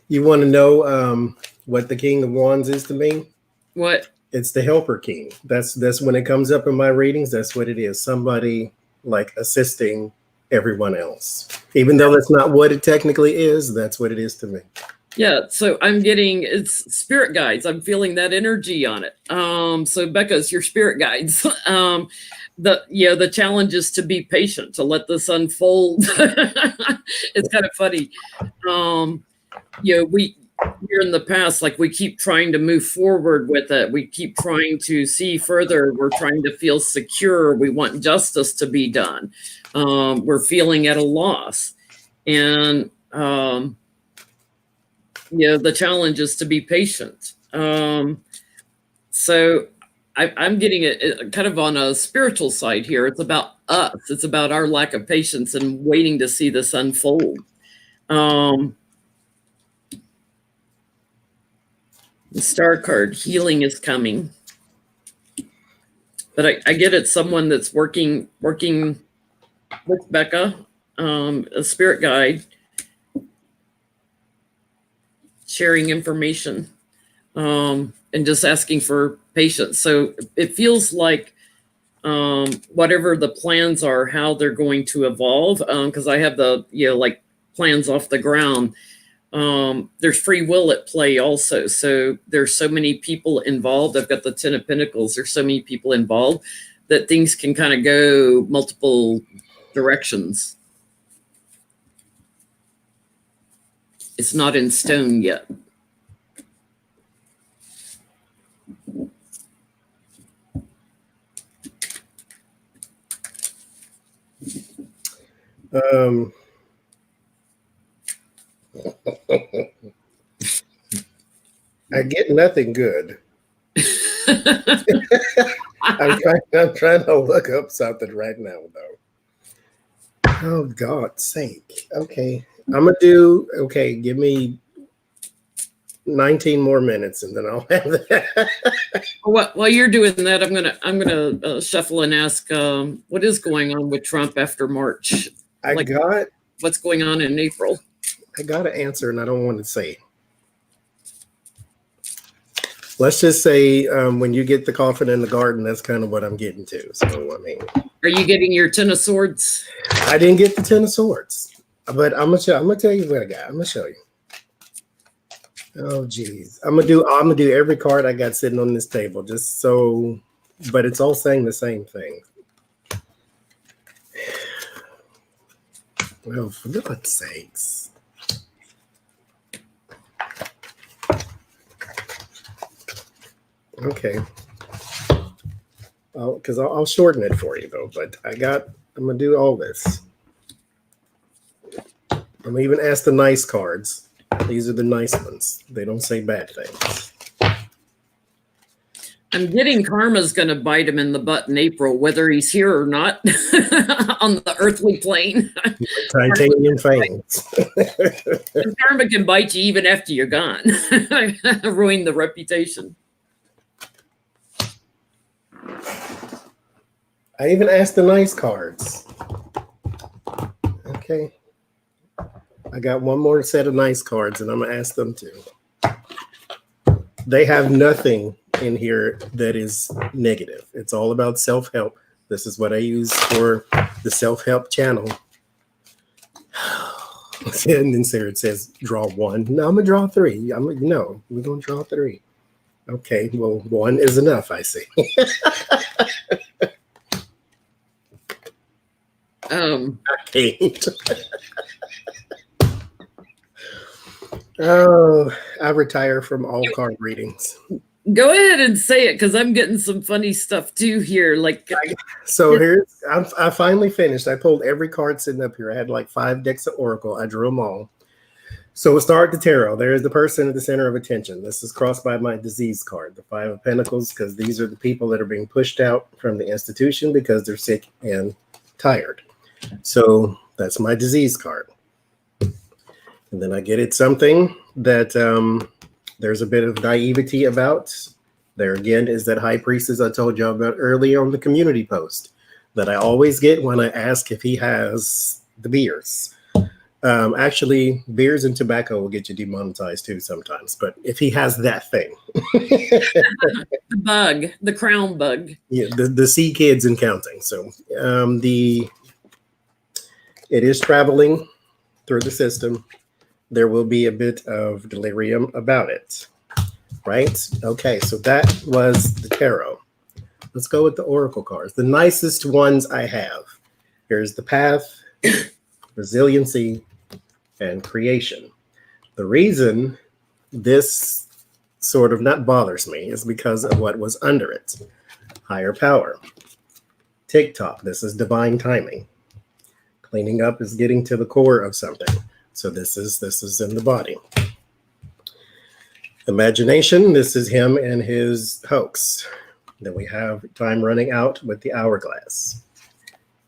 B: You want to know what the King of Wands is to me? What? It's the Helper King. That's when it comes up in my readings. That's what it is. Somebody like assisting everyone else, even though that's not what it technically is. That's what it is to me. Yeah, so I'm getting it's spirit guides. I'm feeling that energy on it. So Becca's your spirit guides. The challenge is to be patient, to let this unfold. It's kind of funny. We're in the past, like we keep trying to move forward with it. We keep trying to see further. We're trying to feel secure. We want justice to be done. We're feeling at a loss. And the challenge is to be patient. So I'm getting it kind of on a spiritual side here. It's about us. It's about our lack of patience and waiting to see this unfold. The Star card, healing is coming. But I get it's someone that's working with Becca, a spirit guide, sharing information, and just asking for patience. So it feels like whatever the plans are, how they're going to evolve, because I have the like plans off the ground. There's free will at play also. So there's so many people involved. I've got the 10 of Pentacles. There's so many people involved that things can kind of go multiple directions. It's not in stone yet. I get nothing good. I'm trying to look up something right now, though. Oh, God's sake. Okay. I'm going to do, give me 19 more minutes and then I'll have that. While you're doing that, I'm gonna shuffle and ask what is going on with Trump after March? What's going on in April? I got an answer and I don't want to say. Let's just say when you get the coffin in the garden, that's kind of what I'm getting to. So, I mean. Are you getting your 10 of Swords? I didn't get the 10 of Swords, but I'm gonna tell you what I got. I'm gonna show you. Oh, geez. I'm gonna do every card I got sitting on this table, just so, but it's all saying the same thing. Well, for God's sakes. Okay. Because I'll shorten it for you though, but I'm gonna do all this. I'm gonna even ask the nice cards. These are the nice ones. They don't say bad things. I'm getting karma's going to bite him in the butt in April, whether he's here or not, on the earthly plane. Titanium fangs. Karma can bite you even after you're gone. Ruin the reputation. I even asked the nice cards. Okay. I got one more set of nice cards, and I'm gonna ask them to. They have nothing in here that is negative. It's all about self-help. This is what I use for the self-help channel. And then Sarah says, draw one. No, I'm gonna draw three. I'm like, no, we're gonna draw three. Okay, well, one is enough, I see. I can't. Oh, I retire from all card readings.
A: Go ahead and say it, because I'm getting some funny stuff too here. Like,
B: so here's I finally finished. I pulled every card sitting up here. I had like 5 decks of Oracle. I drew them all. So we'll start the tarot. There is the person at the center of attention. This is crossed by my disease card, the 5 of Pentacles, because these are the people that are being pushed out from the institution because they're sick and tired. So that's my disease card. And then I get it something that there's a bit of naivety about. There again is that high priestess I told you about earlier on the community post that I always get when I ask if he has the beers. Actually, beers and tobacco will get you demonetized too sometimes, but if he has that thing.
A: the bug, the crown bug.
B: Yeah, the sea kids and counting. So it is traveling through the system. There will be a bit of delirium about it, right? Okay, so that was the tarot. Let's go with the oracle cards. The nicest ones I have. Here's the path, resiliency, and creation. The reason this sort of not bothers me is because of what was under it. Higher power. TikTok, this is divine timing. Cleaning up is getting to the core of something. So this is in the body. Imagination, this is him and his hoax. Then we have time running out with the hourglass.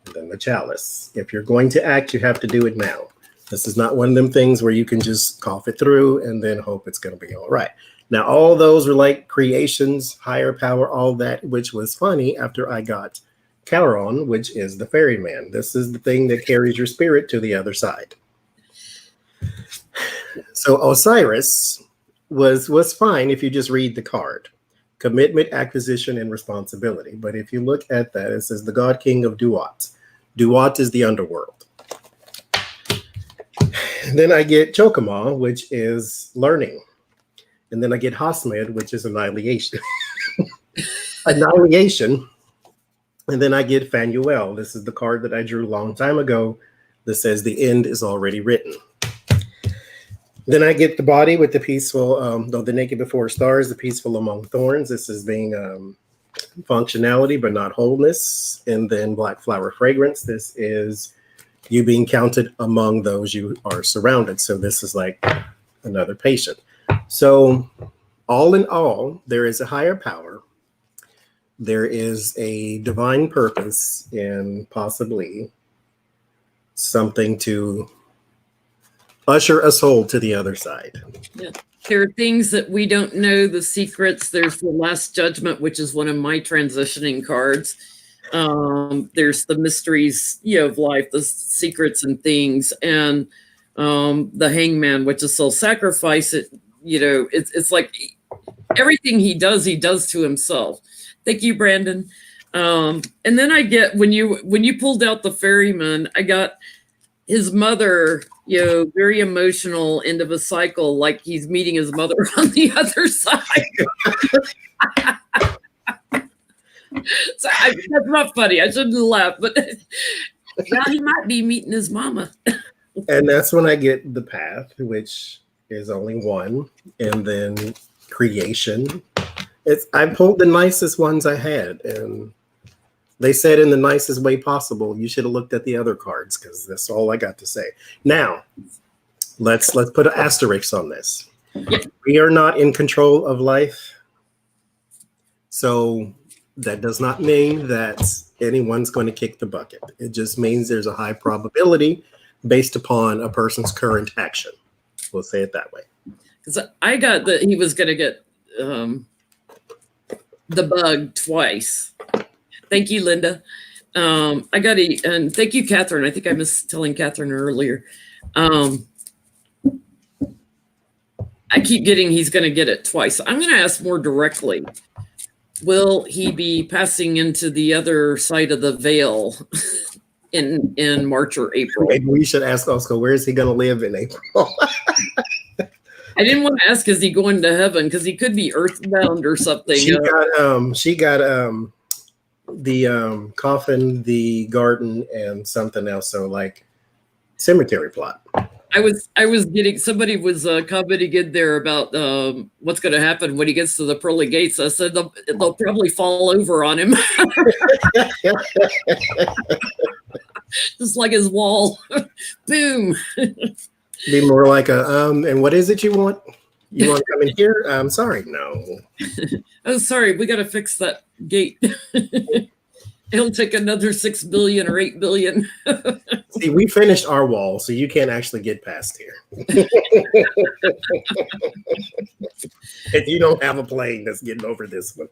B: And then the chalice. If you're going to act, you have to do it now. This is not one of them things where you can just cough it through and then hope it's going to be all right. Now, all those were like creations, higher power, all that, which was funny after I got Charon, which is the ferryman. This is the thing that carries your spirit to the other side. So Osiris was fine if you just read the card. Commitment, acquisition, and responsibility. But if you look at that, it says the God King of Duat. Duat is the underworld. Then I get Chokama, which is learning. And then I get Hasmed, which is annihilation. Annihilation. And then I get Phanuel. This is the card that I drew a long time ago that says the end is already written. Then I get the body with the peaceful, the naked before stars, the peaceful among thorns. This is being functionality, but not wholeness. And then black flower fragrance. This is you being counted among those you are surrounded. So this is like another patient. So all in all, there is a higher power. There is a divine purpose and possibly something to usher us all to the other side.
A: Yeah. There are things that we don't know, the secrets. There's the Last Judgment, which is one of my transitioning cards. There's the mysteries, of life, the secrets and things, and the Hangman, which is self-sacrifice. It's like everything he does to himself. Thank you, Brandon. And then I get when you pulled out the ferryman, I got his mother, very emotional, end of a cycle, like he's meeting his mother on the other side. So that's not funny. I shouldn't laugh, but now he might be meeting his mama.
B: And that's when I get the path, which is only one, and then creation. I pulled the nicest ones I had, and they said in the nicest way possible, you should have looked at the other cards, because that's all I got to say. Now, let's put an asterisk on this.
A: Yeah.
B: We are not in control of life. So that does not mean that anyone's going to kick the bucket. It just means there's a high probability based upon a person's current action. We'll say it that way.
A: Because I got that he was going to get the bug twice. Thank you, Linda. And thank you, Catherine. I think I missed telling Catherine earlier. I keep getting he's going to get it twice. I'm going to ask more directly. Will he be passing into the other side of the veil in March or April?
B: Maybe we should ask Oscar, where is he going to live in April?
A: I didn't want to ask, is he going to heaven? Because he could be earthbound or something.
B: She got the coffin, the garden, and something else. So like cemetery plot.
A: I was getting, somebody was commenting in there about what's going to happen when he gets to the pearly gates. I said they'll probably fall over on him. Just like his wall. Boom.
B: Be more like and what is it you want? You want to come in here? I'm sorry, no.
A: Oh, sorry, we got to fix that gate. It'll take another 6 billion or 8 billion.
B: See, we finished our wall, so you can't actually get past here. If you don't have a plane that's getting over this one.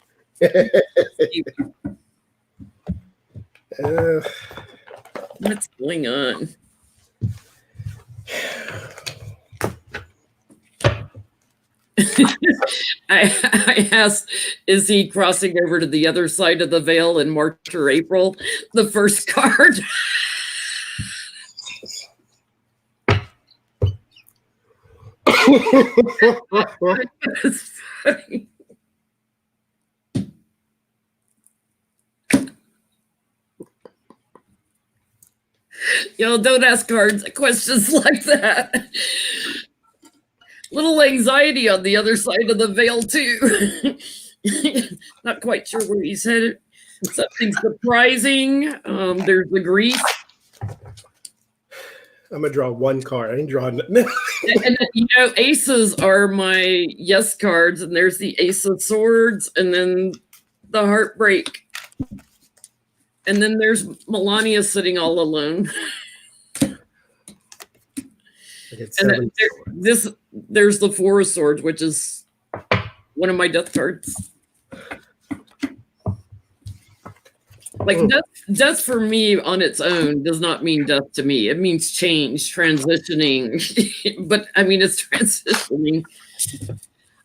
A: What's going on? I asked, is he crossing over to the other side of the veil in March or April? The first card. It's funny. Don't ask cards questions like that. Little anxiety on the other side of the veil too. Not quite sure where he's headed. Something surprising. There's the grief.
B: I'm gonna draw one card. I ain't drawing nothing.
A: And aces are my yes cards, and there's the ace of swords, and then the heartbreak. And then there's Melania sitting all alone. And then there's the Four of Swords, which is one of my death cards. Like death for me on its own does not mean death to me. It means change, transitioning. But I mean, it's transitioning.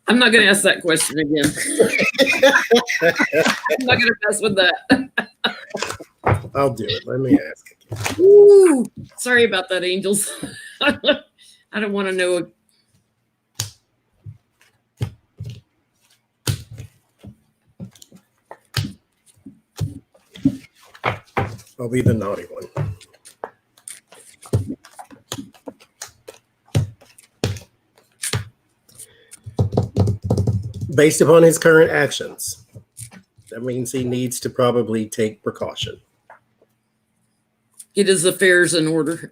A: I'm not going to ask that question again. I'm not going to mess with that.
B: I'll do it. Let me ask again.
A: Ooh, sorry about that, angels. I don't want to know.
B: I'll be the naughty one. Based upon his current actions, that means he needs to probably take precaution.
A: Get his affairs in order.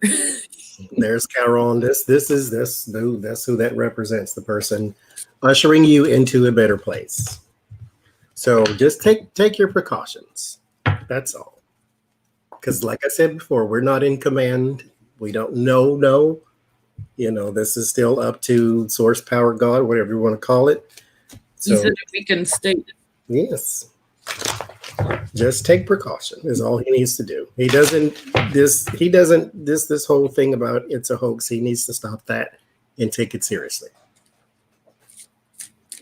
B: There's Chiron. That's who that represents, the person ushering you into a better place. So just take your precautions. That's all. Because like I said before, we're not in command. We don't know. This is still up to source, power, God, whatever you want to call it. So,
A: He's in a weakened state.
B: Yes. Just take precaution is all he needs to do. This whole thing about it's a hoax. He needs to stop that and take it seriously.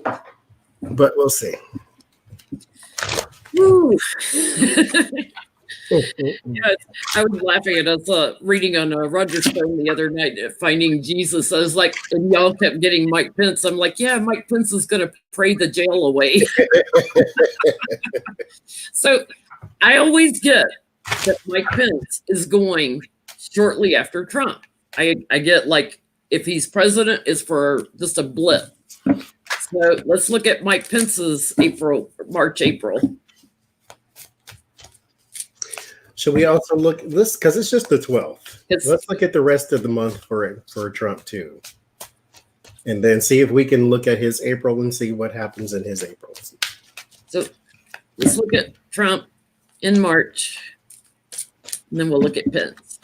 B: But we'll see.
A: Woo. Yeah, I was laughing at us reading on Roger Stone the other night, Finding Jesus. I was like, and y'all kept getting Mike Pence. I'm like, yeah, Mike Pence is going to pray the jail away. So I always get that Mike Pence is going shortly after Trump. I get like, if he's president, it's for just a blip. So let's look at Mike Pence's March, April.
B: Should we also look this because it's just the 12th? Let's look at the rest of the month for Trump too, and then see if we can look at his April and see what happens in his April.
A: So let's look at Trump in March, and then we'll look at Pence.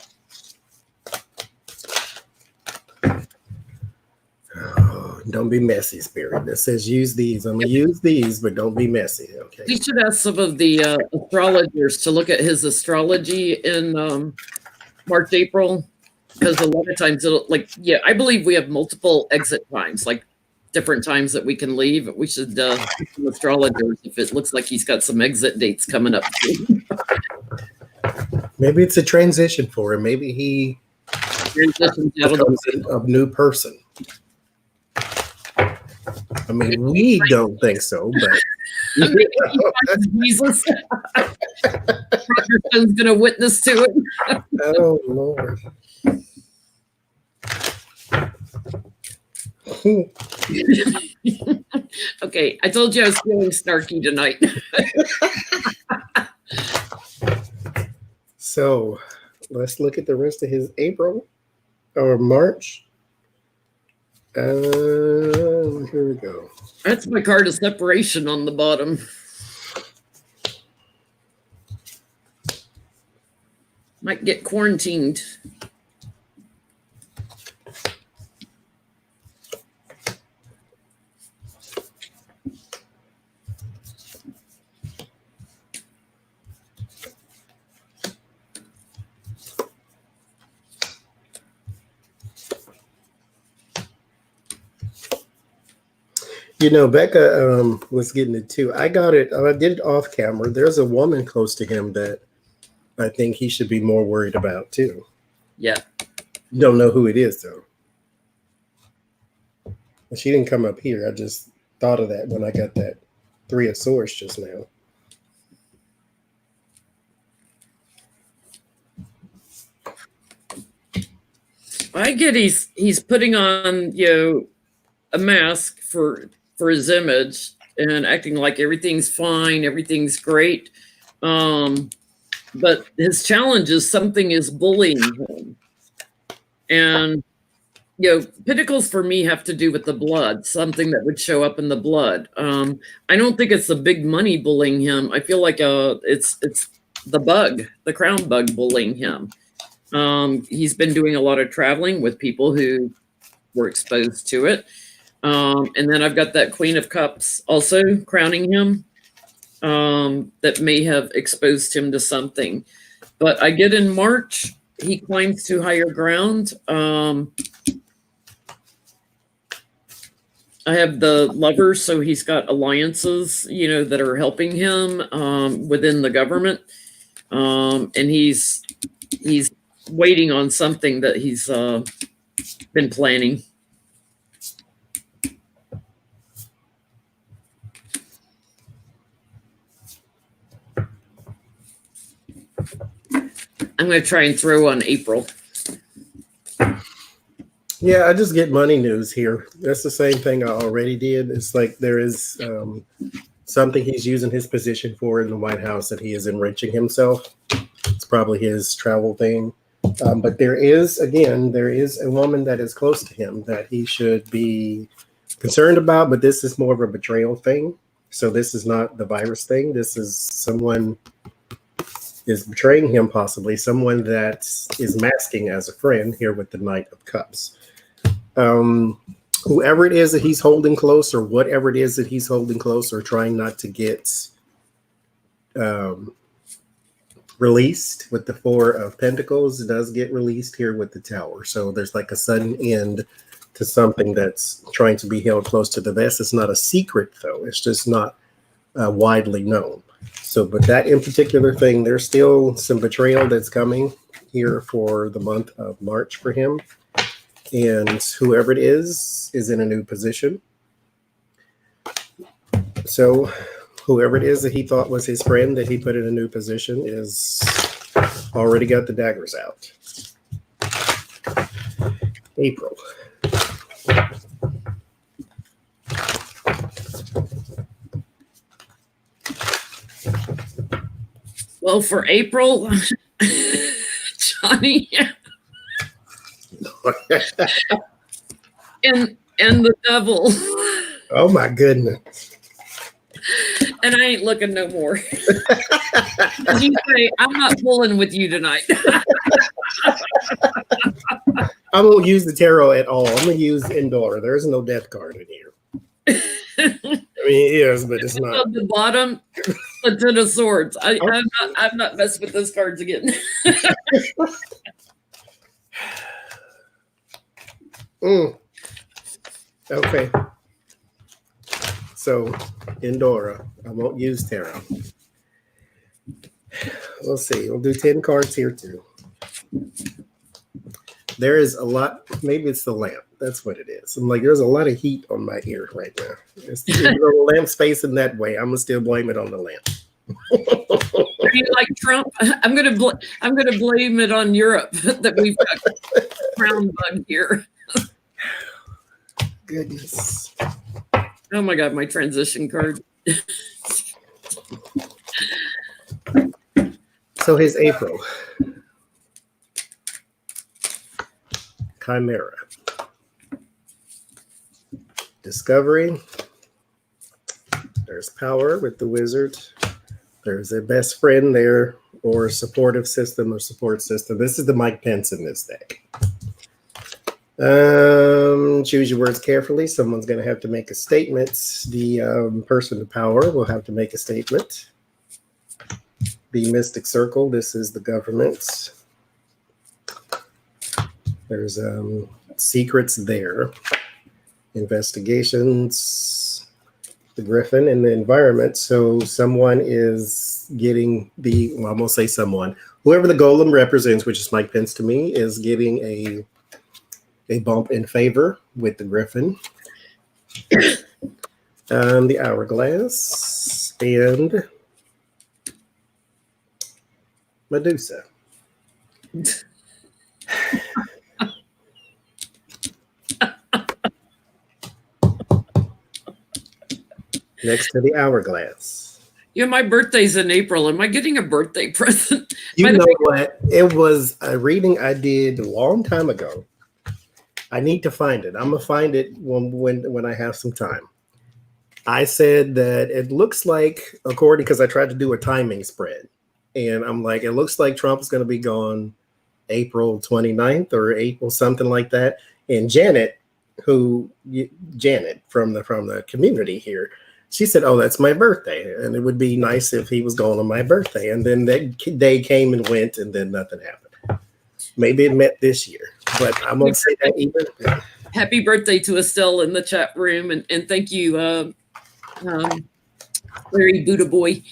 B: Oh, don't be messy, Spirit. That says use these. I'm gonna use these, but don't be messy. Okay.
A: We should ask some of the astrologers to look at his astrology in March, April, because a lot of times I believe we have multiple exit times. Like different times that we can leave. We should some astrologers if it looks like he's got some exit dates coming up.
B: Maybe it's a transition for him. Maybe he
A: Transitions out of
B: becomes a new person. I mean, we don't think so, but
A: maybe he finds Jesus. Rogerstone's going to witness to it.
B: oh Lord.
A: Okay, I told you I was feeling snarky tonight.
B: So let's look at the rest of his April or March. Here we go.
A: That's my card of separation on the bottom. Might get quarantined.
B: You know, Becca was getting it too. I got it. I did it off camera. There's a woman close to him that I think he should be more worried about too.
A: Yeah.
B: Don't know who it is though. She didn't come up here. I just thought of that when I got that 3 of Swords just now.
A: I get he's putting on, a mask for his image and acting like everything's fine, everything's great. But his challenge is something is bullying him. And Pentacles for me have to do with the blood, something that would show up in the blood. I don't think it's the big money bullying him. I feel like it's the bug, the crown bug bullying him. He's been doing a lot of traveling with people who were exposed to it. And then I've got that Queen of Cups also crowning him, that may have exposed him to something. But I get in March, he climbs to higher ground. I have the Lovers, so he's got alliances, that are helping him within the government. And he's waiting on something that he's been planning. I'm going to try and throw on April.
B: Yeah, I just get money news here. That's the same thing I already did. It's like there is something he's using his position for in the White House that he is enriching himself. It's probably his travel thing. But there is a woman that is close to him that he should be concerned about, but this is more of a betrayal thing. So this is not the virus thing. This is someone is betraying him, possibly someone that is masking as a friend here with the Knight of Cups. Whoever it is that he's holding close, or whatever it is that he's holding close, or trying not to get released with the 4 of Pentacles, does get released here with the Tower. So there's like a sudden end to something that's trying to be held close to the vest. It's not a secret though. It's just not widely known. So, but that in particular thing, there's still some betrayal that's coming here for the month of March for him. And whoever it is in a new position. So whoever it is that he thought was his friend that he put in a new position is already got the daggers out. April.
A: Well, for April, Johnny and the devil.
B: Oh my goodness.
A: And I ain't looking no more. You say, I'm not pulling with you tonight.
B: I won't use the tarot at all. I'm going to use Endor. There's no death card in here. I mean, it is, but it's not.
A: On the bottom, a 10 of Swords. I'm not messing with those cards again.
B: Okay. So Endora. I won't use tarot. We'll see. We'll do 10 cards here too. There is a lot. Maybe it's the lamp. That's what it is. I'm like, there's a lot of heat on my ear right now. The lamp's facing that way. I'm gonna still blame it on the lamp.
A: Are you like Trump? I'm gonna blame it on Europe that we've got crown bug here.
B: Goodness.
A: Oh my God, my transition card.
B: So here's April. Chimera. Discovery. There's power with the wizard. There's a best friend there, or supportive system or support system. This is the Mike Pence in this deck. Choose your words carefully. Someone's going to have to make a statement. The person of power will have to make a statement. The Mystic Circle. This is the government. There's secrets there. Investigations. The Griffin and the environment. So someone is getting well, I'm going to say someone. Whoever the golem represents, which is Mike Pence to me, is getting a bump in favor with the Griffin. The Hourglass and Medusa. Next to the Hourglass.
A: Yeah, my birthday's in April. Am I getting a birthday present?
B: You know what? It was a reading I did a long time ago. I need to find it. I'm gonna find it when I have some time. I said that it looks like, according, because I tried to do a timing spread, and I'm like, it looks like Trump is going to be gone April 29th or April something like that. And Janet from the community here, she said, "Oh, that's my birthday, and it would be nice if he was gone on my birthday." And then that day came and went, and then nothing happened. Maybe it met this year, but I'm gonna say that either.
A: Happy birthday to Estelle in the chat room, and thank you, Larry Buddha Boy.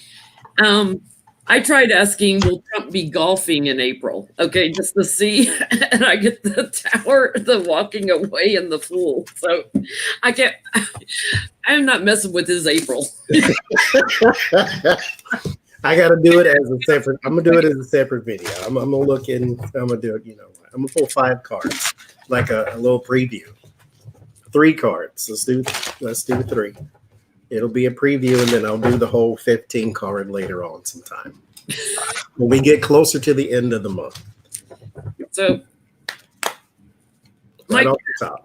A: I tried asking, will Trump be golfing in April? Okay, just to see, and I get the tower, the walking away, and the fool. So I can't. I'm not messing with his April.
B: I got to do it as a separate. I'm gonna do it as a separate video. I'm gonna look in. I'm gonna do it. I'm gonna pull 5 cards, like a little preview. 3 cards. Let's do 3. It'll be a preview, and then I'll do the whole 15 card later on sometime when we get closer to the end of the month.
A: So,
B: right
A: Mike,
B: off the top.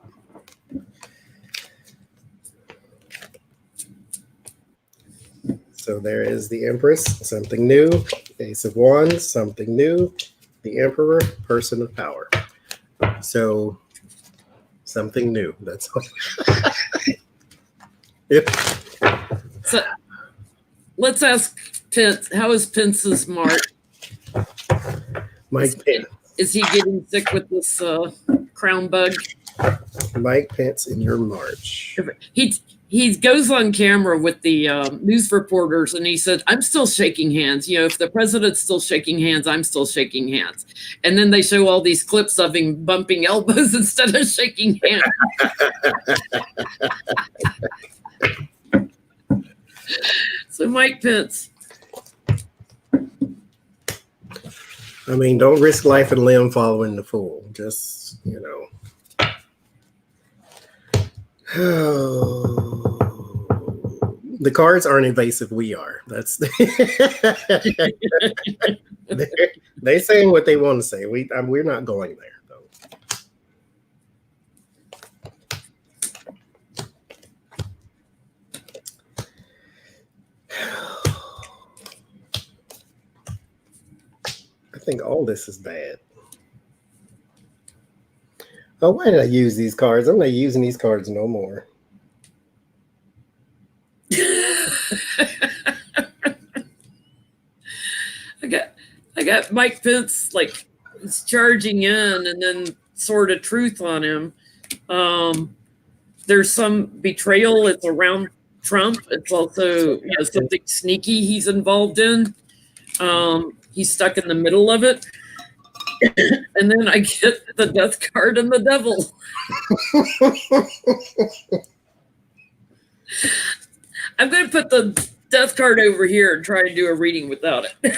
B: So there is the Empress, something new. Ace of Wands, something new. The Emperor, person of power. So something new. That's all.
A: So let's ask Pence. How is Pence's March?
B: Mike Pence.
A: Is he getting sick with this crown bug?
B: Mike Pence in your March.
A: He goes on camera with the news reporters, and he said, "I'm still shaking hands. If the president's still shaking hands, I'm still shaking hands." And then they show all these clips of him bumping elbows instead of shaking hands. So Mike Pence.
B: I mean, don't risk life and limb following the fool. Just, the cards aren't invasive. We are. That's they saying what they want to say. We're not going there though. I think all this is bad. Oh, why did I use these cards? I'm not using these cards no more.
A: I got Mike Pence like he's charging in, and then Sword of Truth on him. There's some betrayal. It's around Trump. It's also something sneaky he's involved in. He's stuck in the middle of it. And then I get the death card and the devil. I'm going to put the death card over here and try and do a reading without it.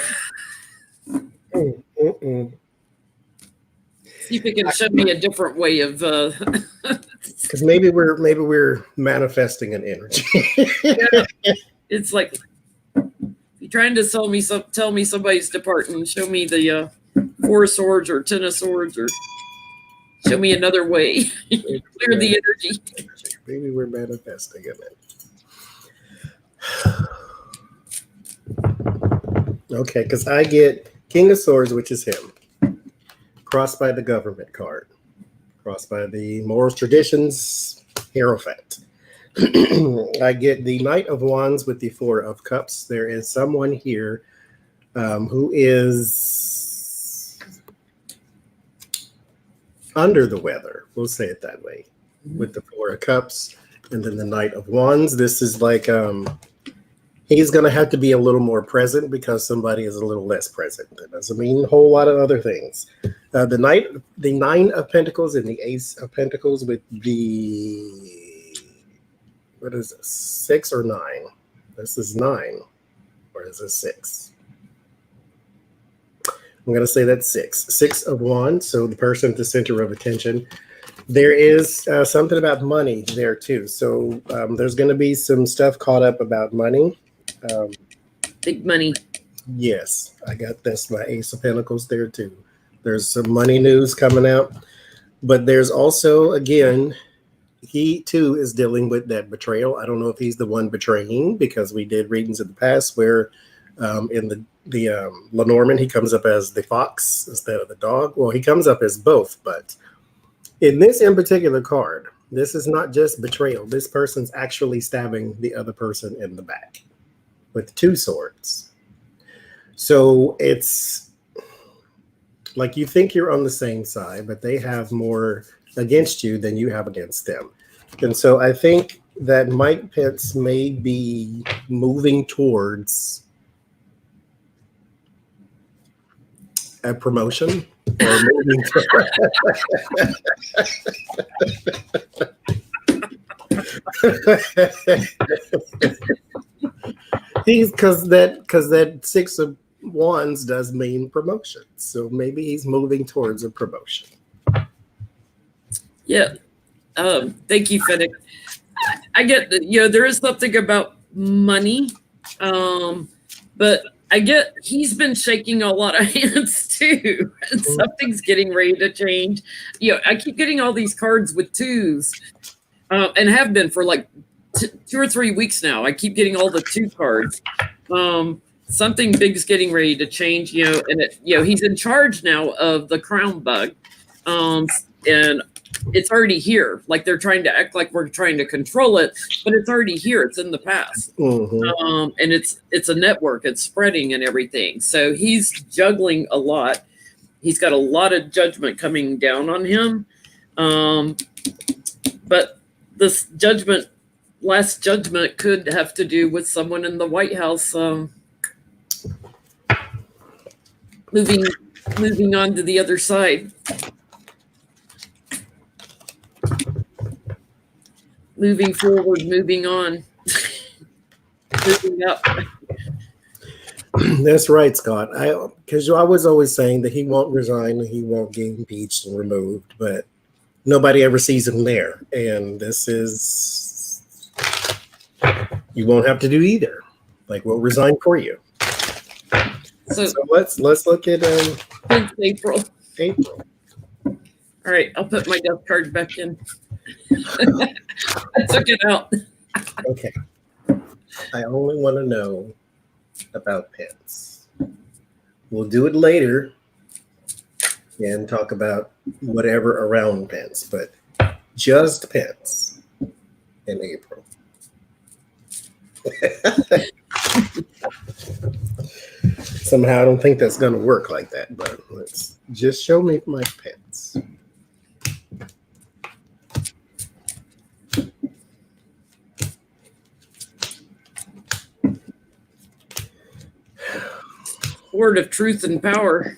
A: See if it can show me a different way of.
B: Because maybe we're manifesting an energy.
A: Yeah, it's like you're trying to tell me somebody's departing. Show me the 4 of Swords or 10 of Swords, or show me another way. Clear the energy.
B: Maybe we're manifesting it. Okay, because I get King of Swords, which is him, crossed by the government card, crossed by the morals, traditions, Hierophant. I get the Knight of Wands with the 4 of Cups. There is someone here who is under the weather. We'll say it that way, with the 4 of Cups and then the Knight of Wands. This is like he's going to have to be a little more present because somebody is a little less present. That doesn't mean a whole lot of other things. The 9 of Pentacles and the Ace of Pentacles with the, what is this, 6 or 9? This is 9, or is this 6? I'm going to say that's 6. 6 of Wands, so the person at the center of attention. There is something about money there too. So there's going to be some stuff caught up about money.
A: Big money.
B: Yes, I got this, my Ace of Pentacles there too. There's some money news coming out. But there's also, again, he too is dealing with that betrayal. I don't know if he's the one betraying, because we did readings in the past where in the Lenormand, he comes up as the fox instead of the dog. Well, he comes up as both, but in this in particular card, this is not just betrayal. This person's actually stabbing the other person in the back with 2 swords. So it's like you think you're on the same side, but they have more against you than you have against them. And so I think that Mike Pence may be moving towards a promotion or moving because that 6 of Wands does mean promotion. So maybe he's moving towards a promotion.
A: Yeah. Thank you, Fennec. I get that, there is something about money. But I get he's been shaking a lot of hands too. And something's getting ready to change. I keep getting all these cards with 2s. And have been for like 2 or 3 weeks now. I keep getting all the 2 cards. Something big's getting ready to change, and he's in charge now of the crown bug. And it's already here. Like they're trying to act like we're trying to control it, but it's already here. It's in the past. And it's a network. It's spreading and everything. So he's juggling a lot. He's got a lot of judgment coming down on him. But this last judgment could have to do with someone in the White House moving on to the other side. Moving forward, moving on, moving up.
B: That's right, Scott. Because I was always saying that he won't resign, he won't get impeached and removed, but nobody ever sees him there. And this is, you won't have to do either. Like, we'll resign for you. So let's look at
A: April.
B: April.
A: All right, I'll put my death card back in. I took it out.
B: Okay. I only want to know about Pence. We'll do it later and talk about whatever around Pence, but just Pence in April. Somehow I don't think that's going to work like that, but let's just show me my Pence.
A: Sword of truth and power.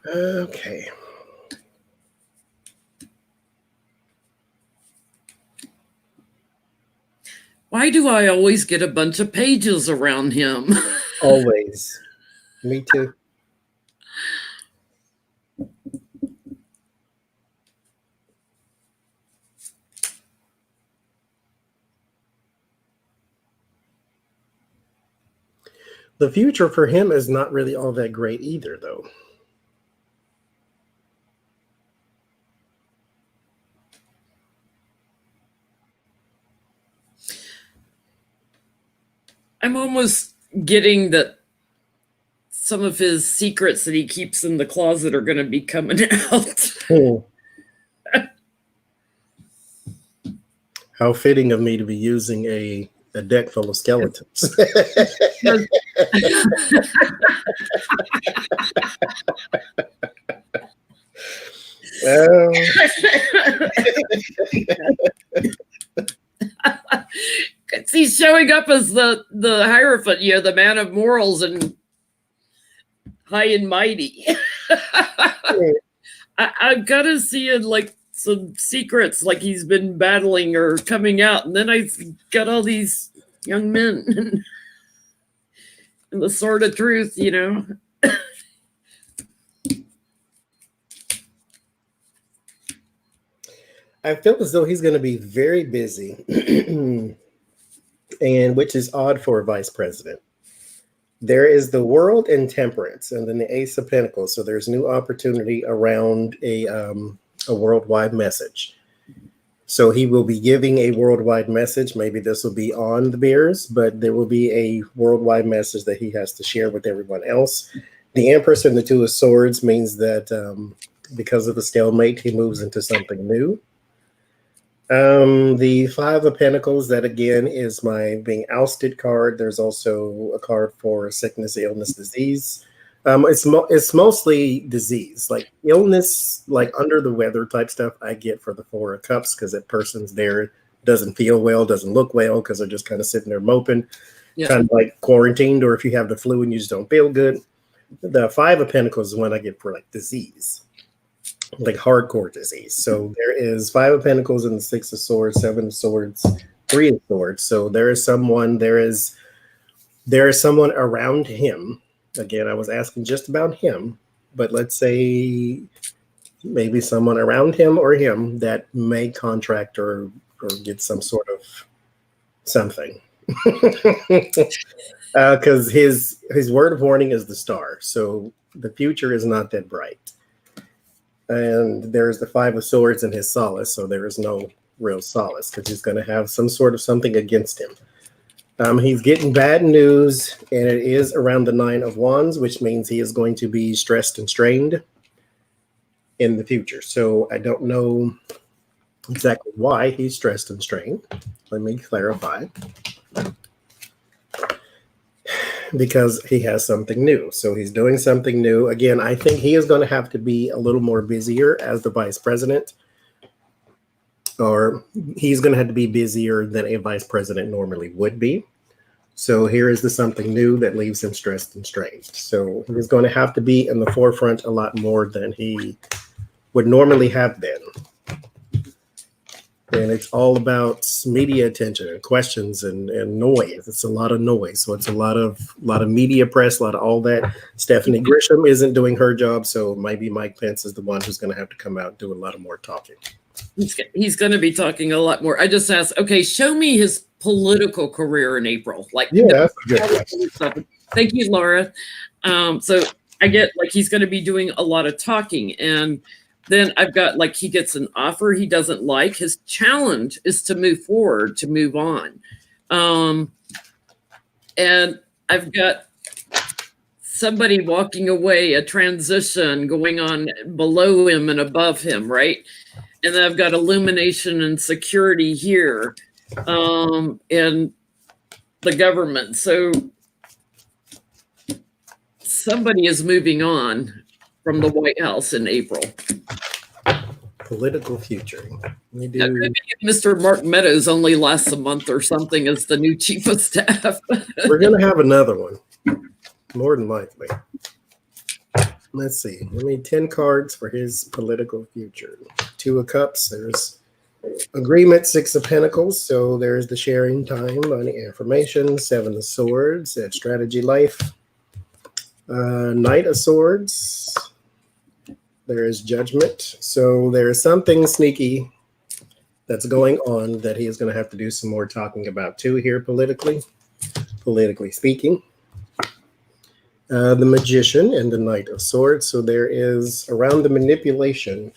B: Okay.
A: Why do I always get a bunch of pages around him?
B: Always. Me too. The future for him is not really all that great either, though.
A: I'm almost getting that some of his secrets that he keeps in the closet are going to be coming out.
B: How fitting of me to be using a deck full of skeletons.
A: He's showing up as the Hierophant, the man of morals and high and mighty. I've got to see it like some secrets, like he's been battling or coming out, and then I got all these young men and the sword of truth,
B: I feel as though he's going to be very busy, and which is odd for a vice president. There is the world and temperance, and then the Ace of Pentacles. So there's new opportunity around a worldwide message. So he will be giving a worldwide message. Maybe this will be on the mirrors, but there will be a worldwide message that he has to share with everyone else. The Empress and the Two of Swords means that because of the stalemate, he moves into something new. The Five of Pentacles, that again is my being ousted card. There's also a card for sickness, illness, disease. It's mostly disease, like illness, like under the weather type stuff I get for the Four of Cups, because that person's there, doesn't feel well, doesn't look well, because they're just kind of sitting there moping, kind of like quarantined, or if you have the flu and you just don't feel good. The Five of Pentacles is one I get for like disease, like hardcore disease. So there is Five of Pentacles and the Six of Swords, Seven of Swords, Three of Swords. So there is someone around him. Again, I was asking just about him, but let's say maybe someone around him or him that may contract or get some sort of something. Because his word of warning is the Star. So the future is not that bright. And there's the Five of Swords in his solace, so there is no real solace because he's going to have some sort of something against him. He's getting bad news, and it is around the Nine of Wands, which means he is going to be stressed and strained in the future. So I don't know exactly why he's stressed and strained. Let me clarify. Because he has something new. So he's doing something new. Again, I think he is going to have to be a little more busier as the vice president, or he's going to have to be busier than a vice president normally would be. So here is the something new that leaves him stressed and strained. So he's going to have to be in the forefront a lot more than he would normally have been. And it's all about media attention and questions and noise. It's a lot of noise. So it's a lot of media press, a lot of all that. Stephanie Grisham isn't doing her job. So maybe Mike Pence is the one who's going to have to come out and do a lot of more talking.
A: He's going to be talking a lot more. I just asked, okay, show me his political career in April. Like,
B: yeah, that's good.
A: Thank you, Laura. So I get like he's going to be doing a lot of talking, and then I've got like he gets an offer he doesn't like. His challenge is to move forward, to move on. And I've got somebody walking away, a transition going on below him and above him, right? And then I've got illumination and security here, in the government. So somebody is moving on from the White House in April.
B: Political future. We do.
A: Now, maybe if Mr. Mark Meadows only lasts a month or something as the new chief of staff.
B: We're going to have another one, more than likely. Let's see. 10 cards for his political future. 2 of Cups. There's agreement, 6 of Pentacles. So there's the sharing time, money, information. 7 of Swords. That's strategy, life. Knight of Swords. There is Judgment. So there is something sneaky that's going on that he is going to have to do some more talking about too here politically speaking. The Magician and the Knight of Swords. So there is around the manipulation.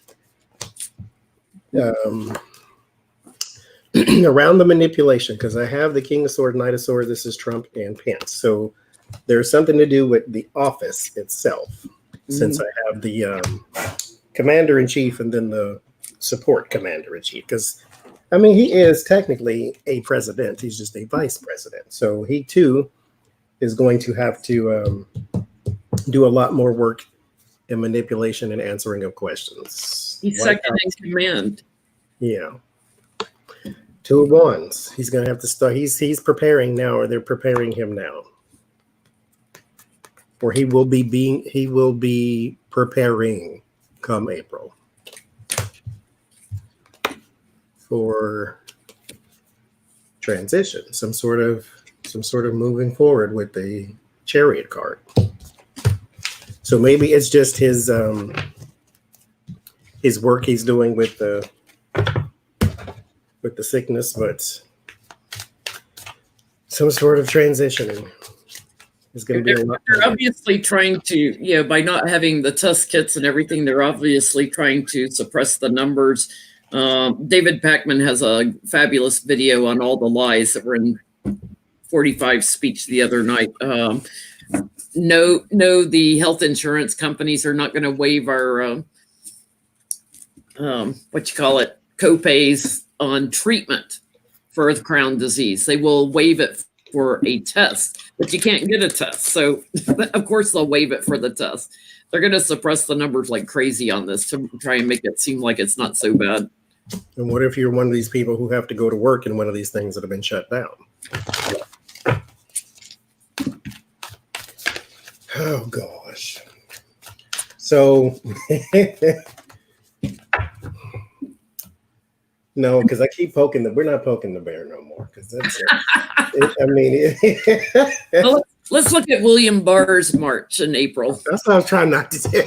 B: Around the manipulation, because I have the King of Swords, Knight of Swords. This is Trump and Pence. So there's something to do with the office itself. Since I have the commander-in-chief and then the support commander-in-chief. Because, I mean, he is technically a president. He's just a vice president. So he, too, is going to have to do a lot more work in manipulation and answering of questions.
A: He's second in command.
B: Yeah. 2 of Wands. He's going to have to start. He's preparing now, or they're preparing him now. Or he will be preparing come April for transition, some sort of moving forward with the Chariot card. So maybe it's just his work he's doing with the sickness, but some sort of transitioning.
A: They're obviously trying to, by not having the test kits and everything, they're obviously trying to suppress the numbers. David Pakman has a fabulous video on all the lies that were in 45 speech the other night. No, the health insurance companies are not going to waive our, copays on treatment for the crown disease. They will waive it for a test, but you can't get a test. So of course they'll waive it for the test. They're going to suppress the numbers like crazy on this to try and make it seem like it's not so bad.
B: And what if you're one of these people who have to go to work in one of these things that have been shut down? Oh gosh. So no, because I keep we're not poking the bear no more. Because that's
A: well, let's look at William Barr's March in April.
B: That's what I was trying not to do.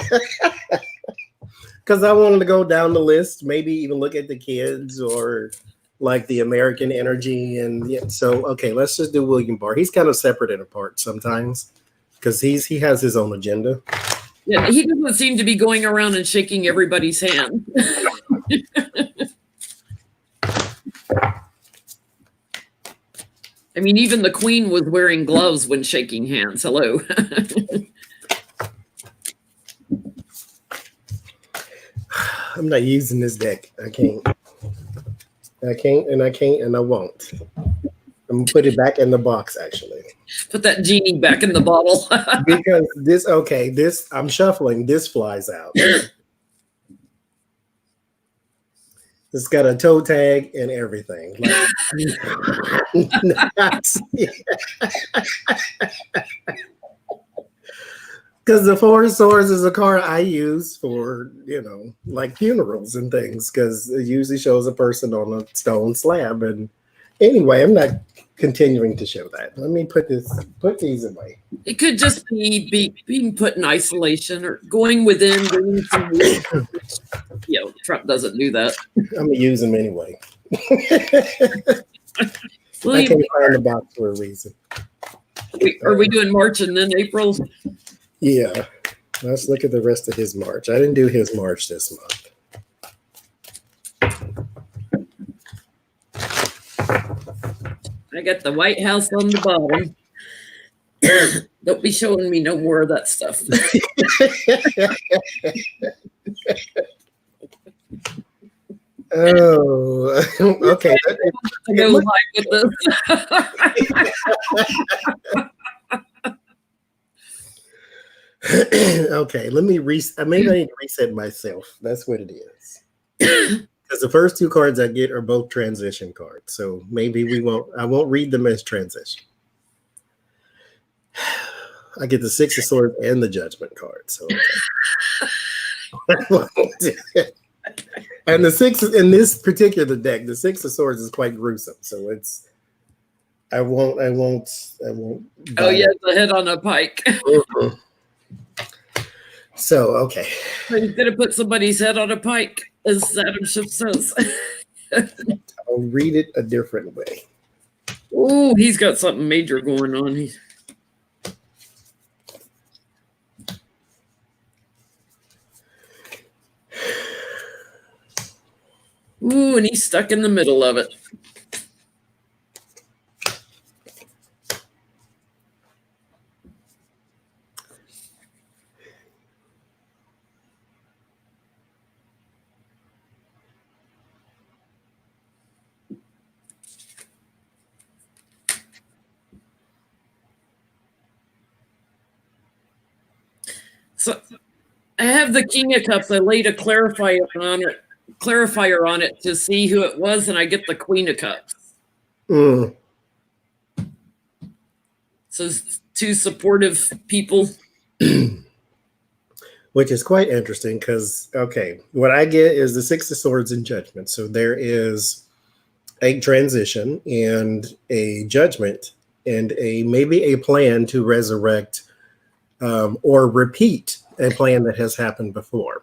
B: Because I wanted to go down the list, maybe even look at the kids or like the American Energy. And so, okay, let's just do William Barr. He's kind of separate and apart sometimes because he has his own agenda.
A: Yeah, he doesn't seem to be going around and shaking everybody's hand. I mean, even the Queen was wearing gloves when shaking hands. Hello.
B: I'm not using this deck. I can't, and I won't. I'm gonna put it back in the box, actually.
A: Put that genie back in the bottle.
B: Because this, I'm shuffling, this flies out. It's got a toe tag and everything. Because the Four of Swords is a card I use for, like funerals and things, because it usually shows a person on a stone slab. And anyway, I'm not continuing to show that. Let me put these away.
A: It could just be being put in isolation or going within. Doing some Trump doesn't do that.
B: I'm going to use them anyway. I can't find the box for a reason.
A: Are we doing March and then April?
B: Yeah. Let's look at the rest of his March. I didn't do his March this month.
A: I got the White House on the bottom. Don't be showing me no more of that stuff.
B: Oh, okay.
A: To go live with this.
B: Okay, let me reset. Maybe I need to reset myself. That's what it is. Because the first two cards I get are both transition cards, so maybe I won't read them as transition. I get the Six of Swords and the Judgment card. So, okay. And the six in this particular deck, the Six of Swords is quite gruesome. So it's, I won't.
A: Oh yeah, the head on a pike.
B: Mm-hmm. So okay,
A: He's gonna put somebody's head on a pike, as Adam Schiff says.
B: I'll read it a different way.
A: Oh, he's got something major going on. Ooh, and he's stuck in the middle of it. So I have the King of Cups. I laid a clarifier on it to see who it was, and I get the Queen of Cups.
B: Mm.
A: So two supportive people.
B: Which is quite interesting because, okay, what I get is the Six of Swords and Judgment. So there is a transition and a judgment and maybe a plan to resurrect or repeat a plan that has happened before.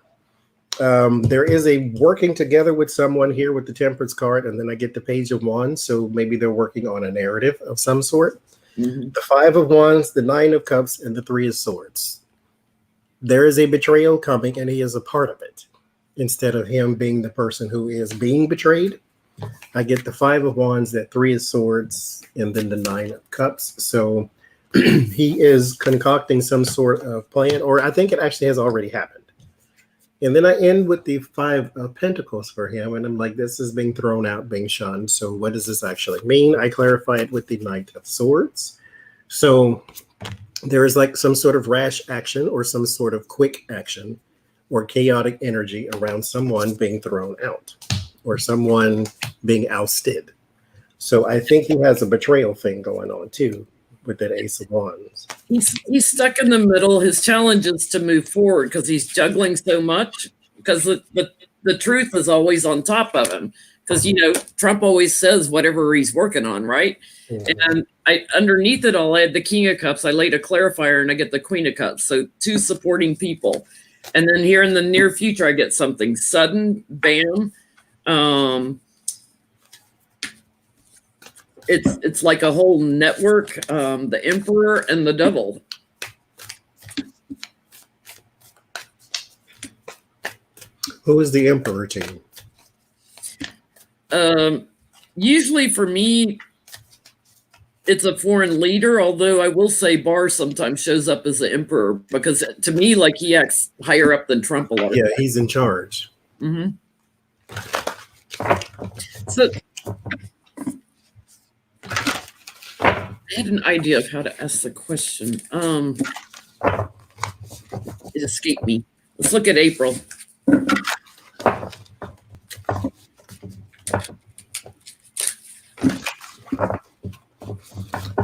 B: There is a working together with someone here with the Temperance card, and then I get the Page of Wands. So maybe they're working on a narrative of some sort. Mm-hmm. The Five of Wands, the Nine of Cups, and the Three of Swords. There is a betrayal coming, and he is a part of it. Instead of him being the person who is being betrayed, I get the Five of Wands, that Three of Swords, and then the Nine of Cups. So he is concocting some sort of plan, or I think it actually has already happened. And then I end with the Five of Pentacles for him, and I'm like, this is being thrown out, being shunned. So what does this actually mean? I clarify it with the Knight of Swords. So there is like some sort of rash action or some sort of quick action or chaotic energy around someone being thrown out or someone being ousted. So I think he has a betrayal thing going on too with that Ace of Wands.
A: He's stuck in the middle. His challenge is to move forward because he's juggling so much, because the truth is always on top of him. Because, you know, Trump always says whatever he's working on, right? Mm-hmm. And underneath it all, I had the King of Cups. I laid a clarifier, and I get the Queen of Cups. So two supporting people. And then here in the near future, I get something sudden, bam. It's like a whole network, the Emperor and the Devil.
B: Who is the Emperor team?
A: Usually for me, it's a foreign leader, although I will say Barr sometimes shows up as the Emperor, because to me, like, he acts higher up than Trump a lot.
B: Yeah, he's in charge.
A: Mm-hmm. So I had an idea of how to ask the question. It escaped me. Let's look at April.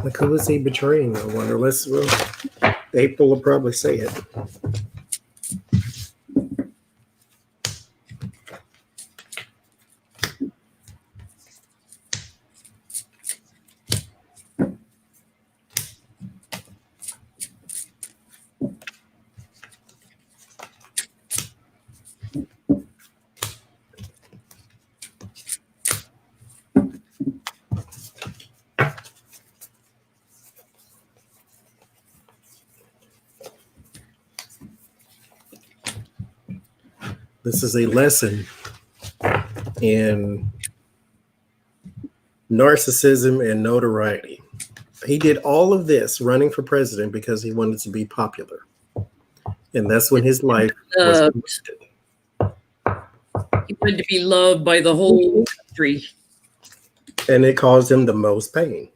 B: Like, who is he betraying? I wonder. April will probably say it. This is a lesson in narcissism and notoriety. He did all of this running for president because he wanted to be popular. And that's when his life was wasted.
A: He wanted to be loved by the whole country.
B: And it caused him the most pain.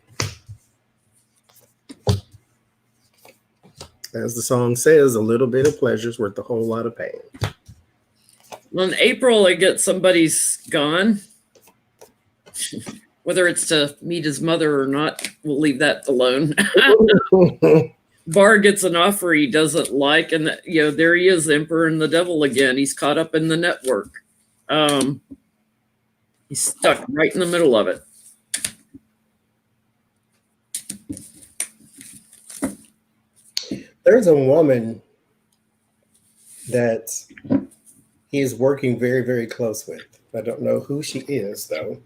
B: As the song says, a little bit of pleasure is worth a whole lot of pain.
A: Well, in April, I get somebody's gone. Whether it's to meet his mother or not, we'll leave that alone. Barr gets an offer he doesn't like, and there he is, the emperor and the devil again. He's caught up in the network. He's stuck right in the middle of it.
B: There's a woman that he is working very, very close with. I don't know who she is, though.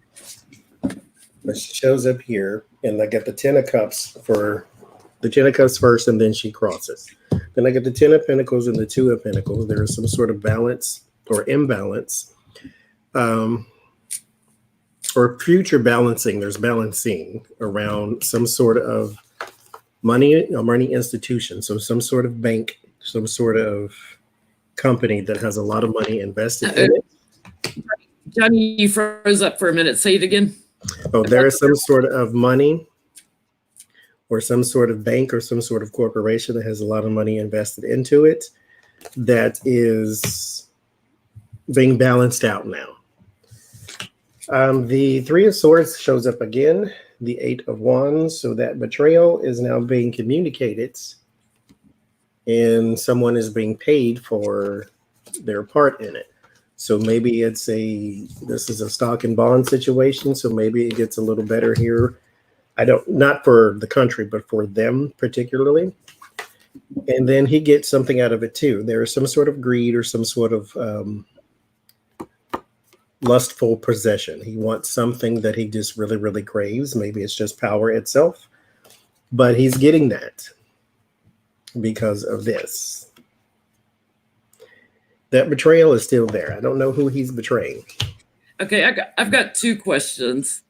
B: But she shows up here, and I get the 10 of cups for the 10 of cups first, and then she crosses. Then I get the 10 of pentacles and the 2 of pentacles. There is some sort of balance or imbalance, or future balancing. There's balancing around some sort of money institution. So some sort of bank, some sort of company that has a lot of money invested in it.
A: Johnny, you froze up for a minute. Say it again.
B: Oh, there is some sort of money or some sort of bank or some sort of corporation that has a lot of money invested into it that is being balanced out now. The 3 of Swords shows up again, the 8 of Wands. So that betrayal is now being communicated and someone is being paid for their part in it. So maybe this is a stock and bond situation. So maybe it gets a little better here. Not for the country, but for them particularly. And then he gets something out of it too. There is some sort of greed or some sort of lustful possession. He wants something that he just really, really craves. Maybe it's just power itself, but he's getting that because of this. That betrayal is still there. I don't know who he's betraying.
A: Okay, I've got 2 questions.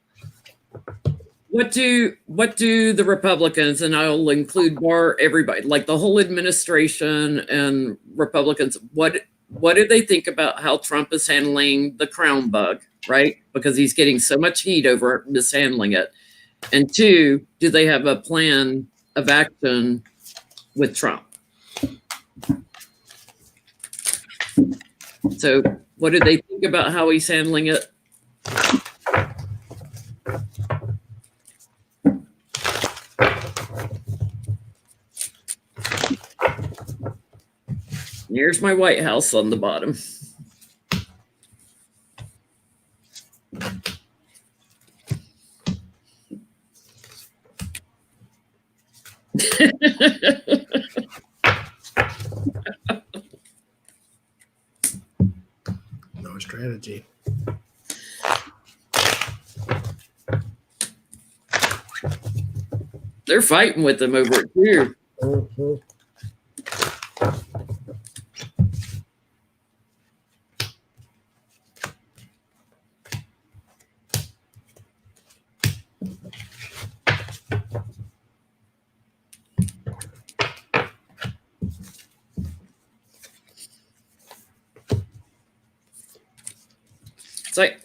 A: What do the Republicans, and I'll include Barr, everybody, like the whole administration and Republicans, what do they think about how Trump is handling the crown bug, right? Because he's getting so much heat over mishandling it. And 2, do they have a plan of action with Trump? So what do they think about how he's handling it? Here's my White House on the bottom.
B: No strategy.
A: They're fighting with him over it too.
B: Mm-hmm.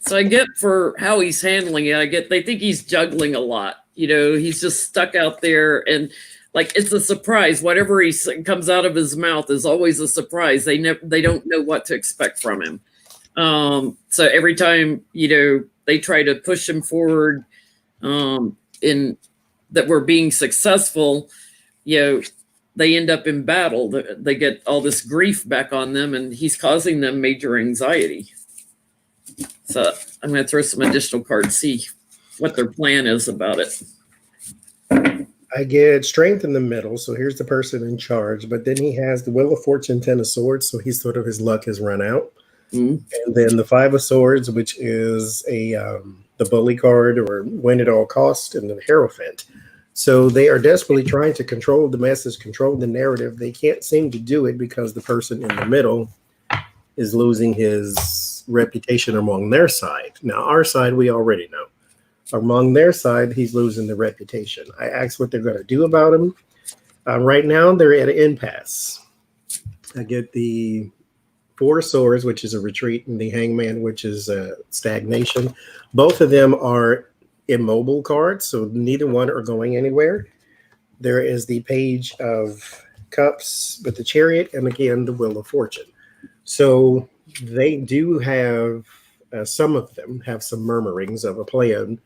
A: So I get for how he's handling it. They think he's juggling a lot. He's just stuck out there, and like it's a surprise. Whatever comes out of his mouth is always a surprise. They don't know what to expect from him. So every time they try to push him forward, in that we're being successful, they end up in battle. They get all this grief back on them, and he's causing them major anxiety. So I'm going to throw some additional cards, see what their plan is about it.
B: I get strength in the middle. So here's the person in charge, but then he has the Wheel of Fortune, 10 of Swords. So he's sort of, his luck has run out. Mm-hmm. And then the 5 of Swords, which is the bully card or win at all cost, and the Hierophant. So they are desperately trying to control the message, control the narrative. They can't seem to do it because the person in the middle is losing his reputation among their side. Now, our side, we already know. among their side, he's losing the reputation. I asked what they're going to do about him. Right now, they're at an impasse. I get the Four Swords, which is a retreat, and the Hangman, which is a stagnation. Both of them are immobile cards, so neither one are going anywhere. There is the Page of Cups with the Chariot, and again, the Wheel of Fortune. So they do have, some of them have some murmurings of a plan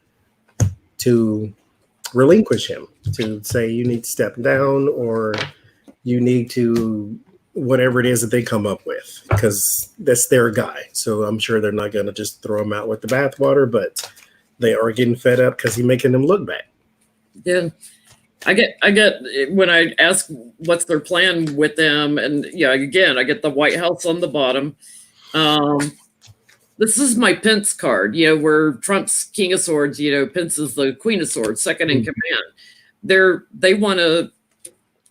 B: to relinquish him, to say you need to step down or you need to whatever it is that they come up with, because that's their guy. So I'm sure they're not going to just throw him out with the bathwater, but they are getting fed up because he's making them look bad.
A: Yeah. I get when I ask what's their plan with them, and yeah, again, I get the White House on the bottom. This is my Pence card, where Trump's King of Swords, Pence is the Queen of Swords, second in command. They want to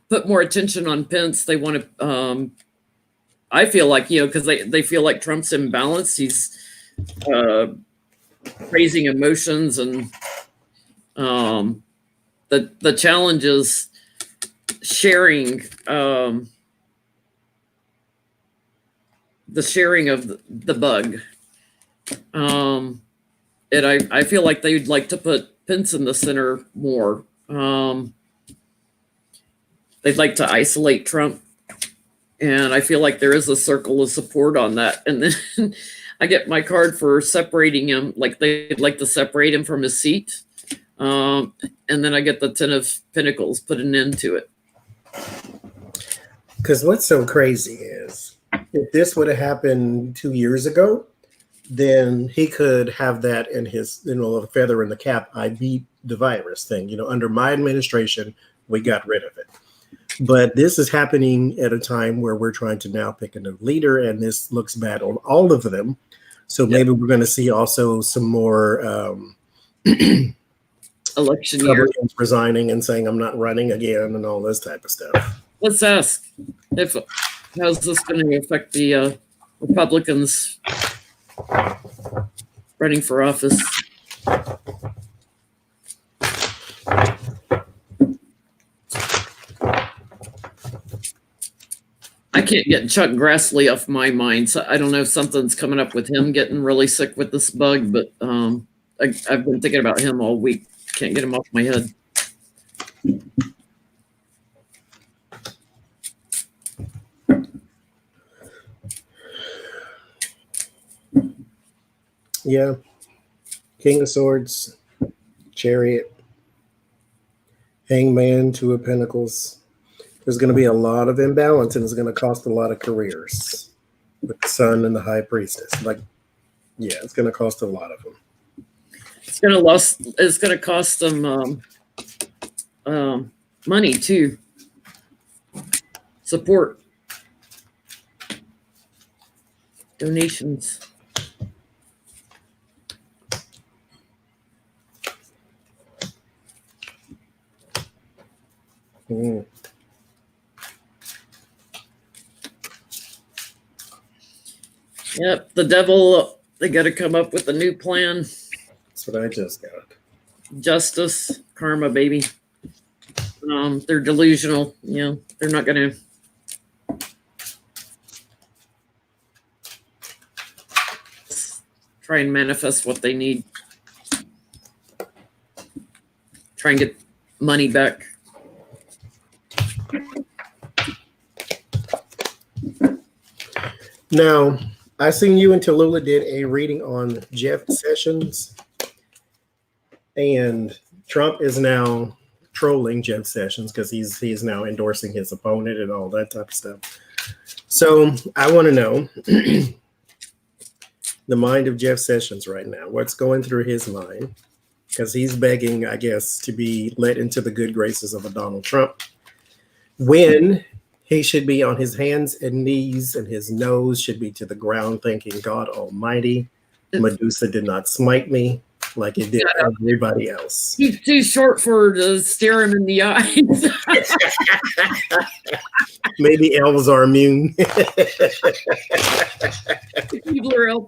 A: put more attention on Pence. They want to, I feel like, because they feel like Trump's imbalanced. He's raising emotions, and the challenge is sharing, the sharing of the bug. And I feel like they'd like to put Pence in the center more. They'd like to isolate Trump. And I feel like there is a circle of support on that. And then I get my card for separating him. Like they'd like to separate him from his seat. And then I get the Ten of Pentacles, put an end to it.
B: Because what's so crazy is, if this would have happened 2 years ago, then he could have that in his, a feather in the cap. I beat the virus thing. Under my administration, we got rid of it. But this is happening at a time where we're trying to now pick a new leader, and this looks bad on all of them. So maybe we're going to see also some more
A: election year
B: resigning and saying I'm not running again and all this type of stuff.
A: Let's ask how's this going to affect the Republicans running for office. I can't get Chuck Grassley off my mind. So I don't know if something's coming up with him getting really sick with this bug, but I've been thinking about him all week. Can't get him off my head.
B: Yeah. King of Swords, Chariot, Hangman, Two of Pentacles. There's going to be a lot of imbalance, and it's going to cost a lot of careers with the Sun and the High Priestess. It's going to cost a lot of them.
A: It's going to cost them money too. Support, donations.
B: Mm.
A: Yep, the devil, they got to come up with a new plan.
B: That's what I just got.
A: Justice, karma, baby. They're delusional. They're not going to try and manifest what they need. Try and get money back.
B: Now, I seen you and Tallulah did a reading on Jeff Sessions, and Trump is now trolling Jeff Sessions because he's now endorsing his opponent and all that type of stuff. So I want to know the mind of Jeff Sessions right now. What's going through his mind? Because he's begging, I guess, to be let into the good graces of a Donald Trump, when he should be on his hands and knees, and his nose should be to the ground, thanking God Almighty. Medusa did not smite me like it did everybody else.
A: He's too short to stare him in the eyes.
B: Maybe elves are immune.
A: People are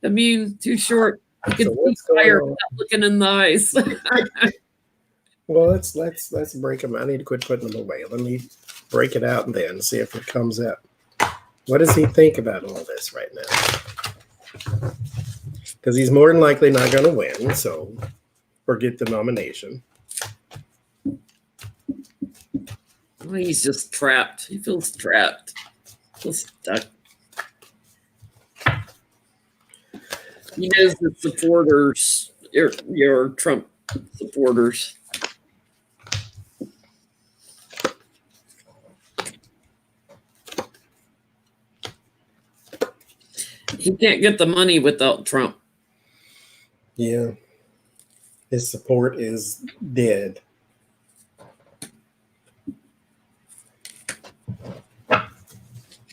A: immune, too short. You can
B: So
A: see
B: what's going
A: fire
B: on?
A: without looking in the eyes.
B: Well, let's break them. I need to quit putting them away. Let me break it out and then see if it comes up. What does he think about all this right now? Because he's more than likely not going to win, so or get the nomination.
A: Well, he's just trapped. He feels trapped. Feels stuck. He knows the supporters, your Trump supporters. He can't get the money without Trump.
B: Yeah. His support is dead.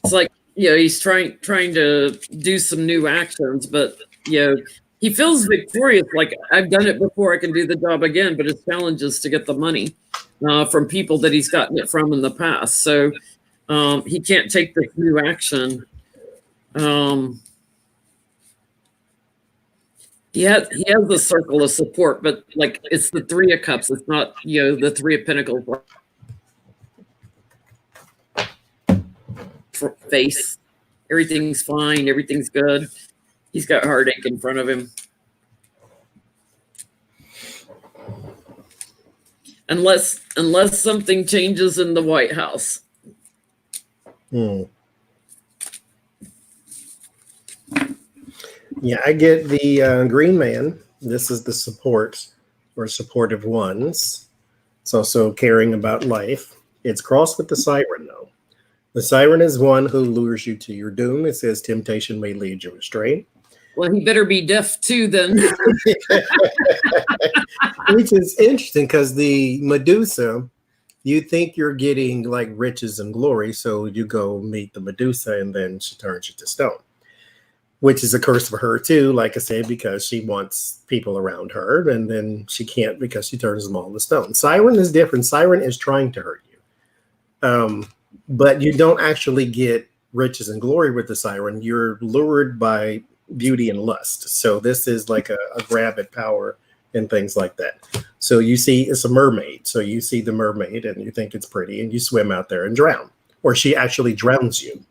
A: It's like, he's trying to do some new actions, but he feels victorious. Like, I've done it before, I can do the job again. But his challenge is to get the money from people that he's gotten it from in the past. So he can't take this new action. He has a circle of support, but like it's the Three of Cups. It's not the Three of Pentacles face. Everything's fine. Everything's good. He's got heartache in front of him. Unless something changes in the White House.
B: Yeah, I get the green man. This is the support or supportive ones. It's also caring about life. It's crossed with the siren, though. The siren is one who lures you to your doom. It says temptation may lead you astray.
A: Well, he better be deaf too, then.
B: Which is interesting because the Medusa, you think you're getting like riches and glory, so you go meet the Medusa and then she turns you to stone, which is a curse for her too, like I said, because she wants people around her and then she can't because she turns them all to stone. Siren is different. Siren is trying to hurt you. But you don't actually get riches and glory with the siren. You're lured by beauty and lust. So this is like a grab at power and things like that. So you see it's a mermaid. So you see the mermaid and you think it's pretty and you swim out there and drown. Or she actually drowns you.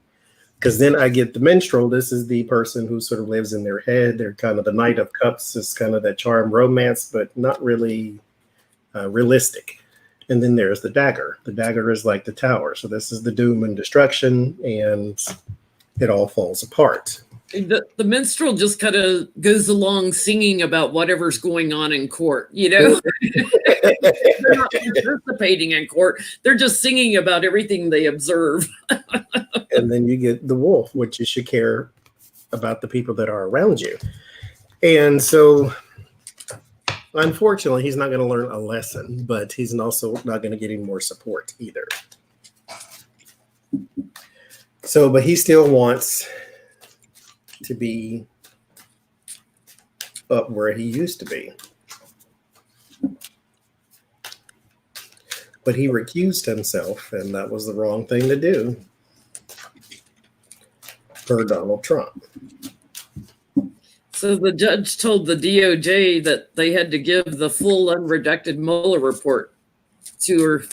B: Because then I get the minstrel. This is the person who sort of lives in their head. They're kind of the Knight of Cups. It's kind of that charm romance, but not really realistic. And then there's the dagger. The dagger is like the tower. So this is the doom and destruction, and it all falls apart.
A: The minstrel just kind of goes along singing about whatever's going on in court. They're not participating in court. They're just singing about everything they observe.
B: And then you get the wolf, which you should care about the people that are around you. And so unfortunately, he's not going to learn a lesson, but he's also not going to get any more support either. So, but he still wants to be up where he used to be. But he recused himself, and that was the wrong thing to do for Donald Trump.
A: So the judge told the DOJ that they had to give the full unredacted Mueller report to her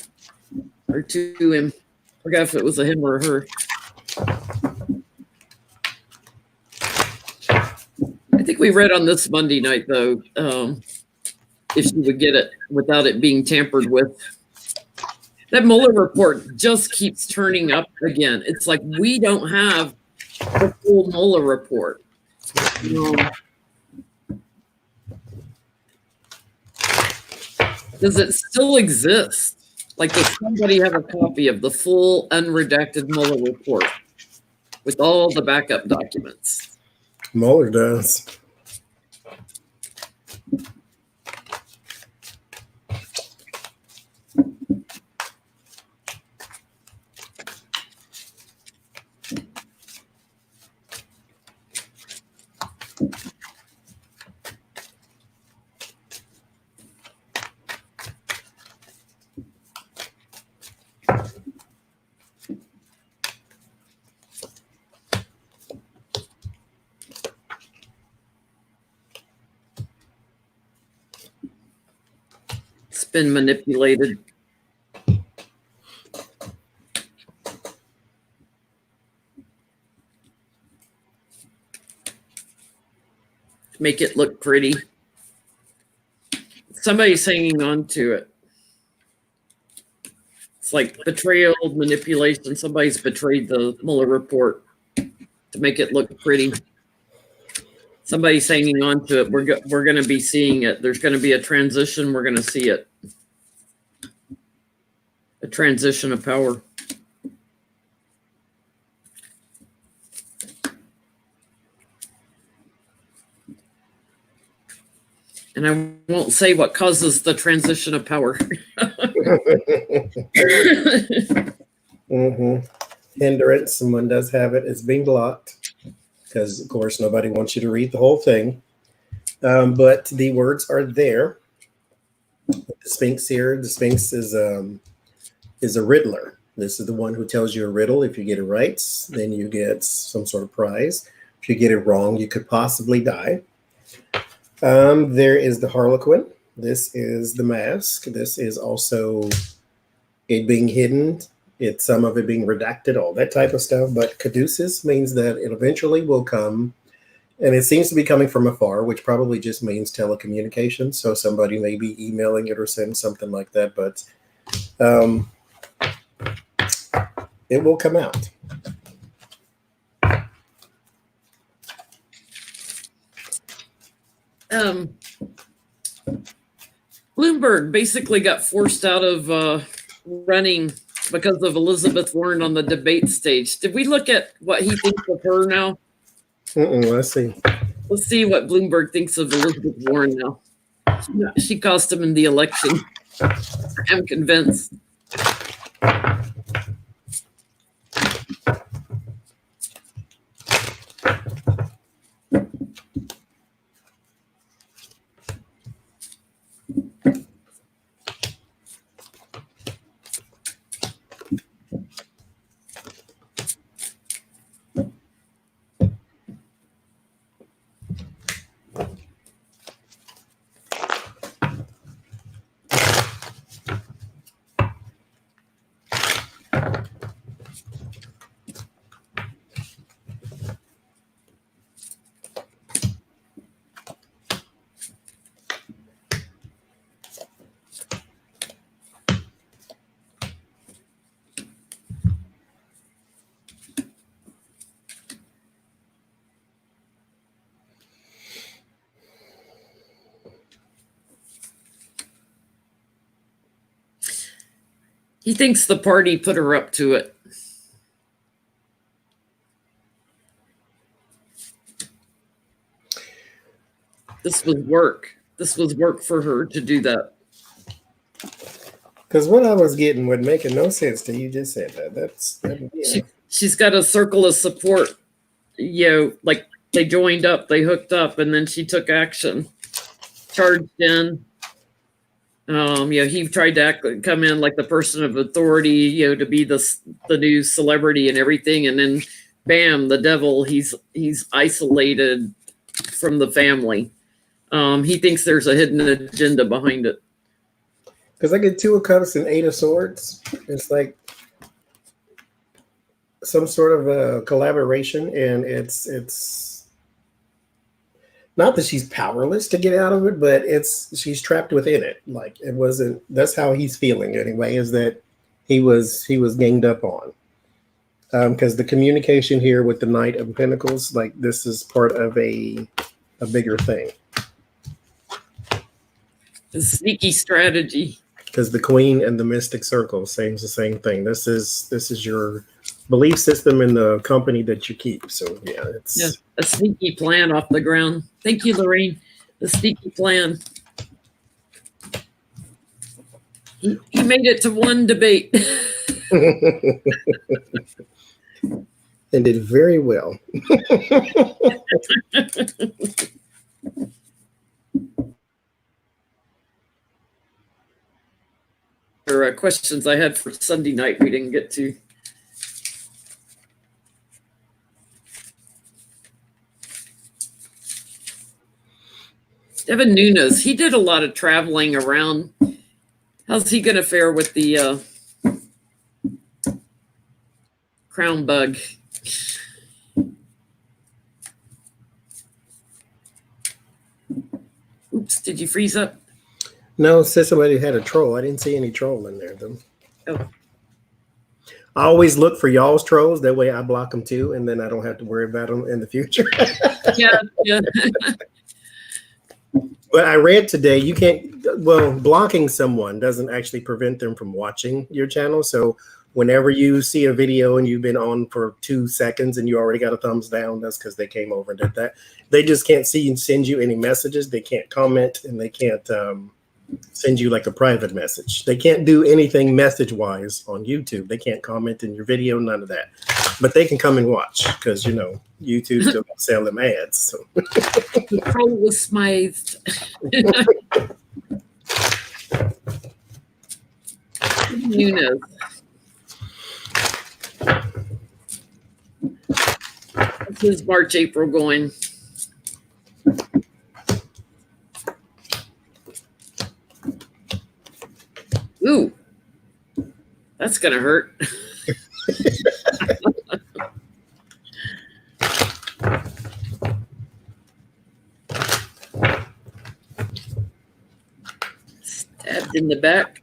A: or to him. I forgot if it was a him or a her. I think we read on this Monday night, though, if she would get it without it being tampered with. That Mueller report just keeps turning up again. It's like we don't have the full Mueller report. Does it still exist? Like, does somebody have a copy of the full unredacted Mueller report with all the backup documents?
B: Mueller does.
A: been manipulated. Make it look pretty. Somebody's hanging on to it. It's like betrayal, manipulation. Somebody's betrayed the Mueller report to make it look pretty. Somebody's hanging on to it. We're going to be seeing it. There's going to be a transition. We're going to see it. A transition of power. And I won't say what causes the transition of power.
B: Mm-hmm. Hindrance, someone does have it. It's being blocked because, of course, nobody wants you to read the whole thing. But the words are there. The Sphinx here. The Sphinx is a riddler. This is the one who tells you a riddle. If you get it right, then you get some sort of prize. If you get it wrong, you could possibly die. There is the Harlequin. This is the mask. This is also it being hidden. It's some of it being redacted, all that type of stuff. But caduceus means that it eventually will come. And it seems to be coming from afar, which probably just means telecommunications. So somebody may be emailing it or saying something like that. But it will come out.
A: Bloomberg basically got forced out of running because of Elizabeth Warren on the debate stage. Did we look at what he thinks of her now?
B: Let's see.
A: Let's see what Bloomberg thinks of Elizabeth Warren now. She cost him in the election. I'm convinced. He thinks the party put her up to it. This was work. This was work for her to do that.
B: Because what I was getting would making no sense to you. Just said that.
A: She's got a circle of support. Like they joined up, they hooked up, and then she took action, charged in. He tried to come in like the person of authority, to be the new celebrity and everything, and then, bam, the devil. He's isolated from the family. He thinks there's a hidden agenda behind it.
B: Because I get 2 of Cups and 8 of Swords. It's like some sort of a collaboration, and it's not that she's powerless to get out of it, but she's trapped within it. Like it wasn't. That's how he's feeling anyway. Is that he was ganged up on? Because the communication here with the Knight of Pentacles, like this is part of a bigger thing.
A: A sneaky strategy.
B: Because the Queen and the Mystic Circle saying the same thing. This is your belief system in the company that you keep. So yeah, it's
A: a sneaky plan off the ground. Thank you, Lorraine. The sneaky plan. He made it to one debate.
B: And did very well.
A: There are questions I had for Sunday night we didn't get to. Devin Nunes, he did a lot of traveling around How's he gonna fare with the crown bug? Oops, did you freeze up?
B: No, said somebody had a troll. I didn't see any troll in there though.
A: Oh.
B: I always look for y'all's trolls. That way I block them too, and then I don't have to worry about them in the future.
A: Yeah, yeah.
B: But I read today you can't, well, blocking someone doesn't actually prevent them from watching your channel. So whenever you see a video and you've been on for 2 seconds and you already got a thumbs down, that's because they came over and did that. They just can't see and send you any messages. They can't comment, and they can't send you like a private message. They can't do anything message wise on YouTube. They can't comment in your video, none of that. But they can come and watch because, you know, YouTube still don't sell them ads. So.
A: The troll was smithed. Nunes. How's his March, April going? Ooh, that's gonna hurt. Stabbed in the back.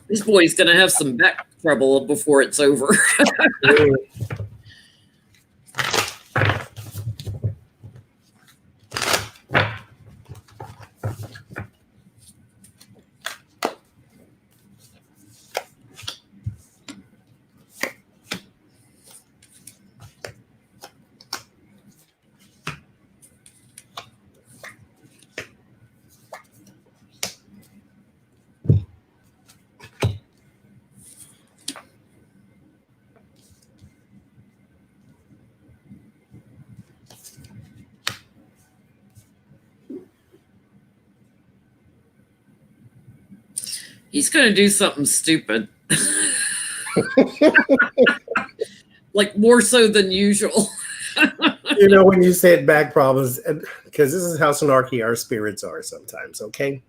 A: This boy's gonna have some back trouble before it's over. He's going to do something stupid. Like more so than usual.
B: You know, when you said back problems, because this is how snarky our spirits are sometimes, okay?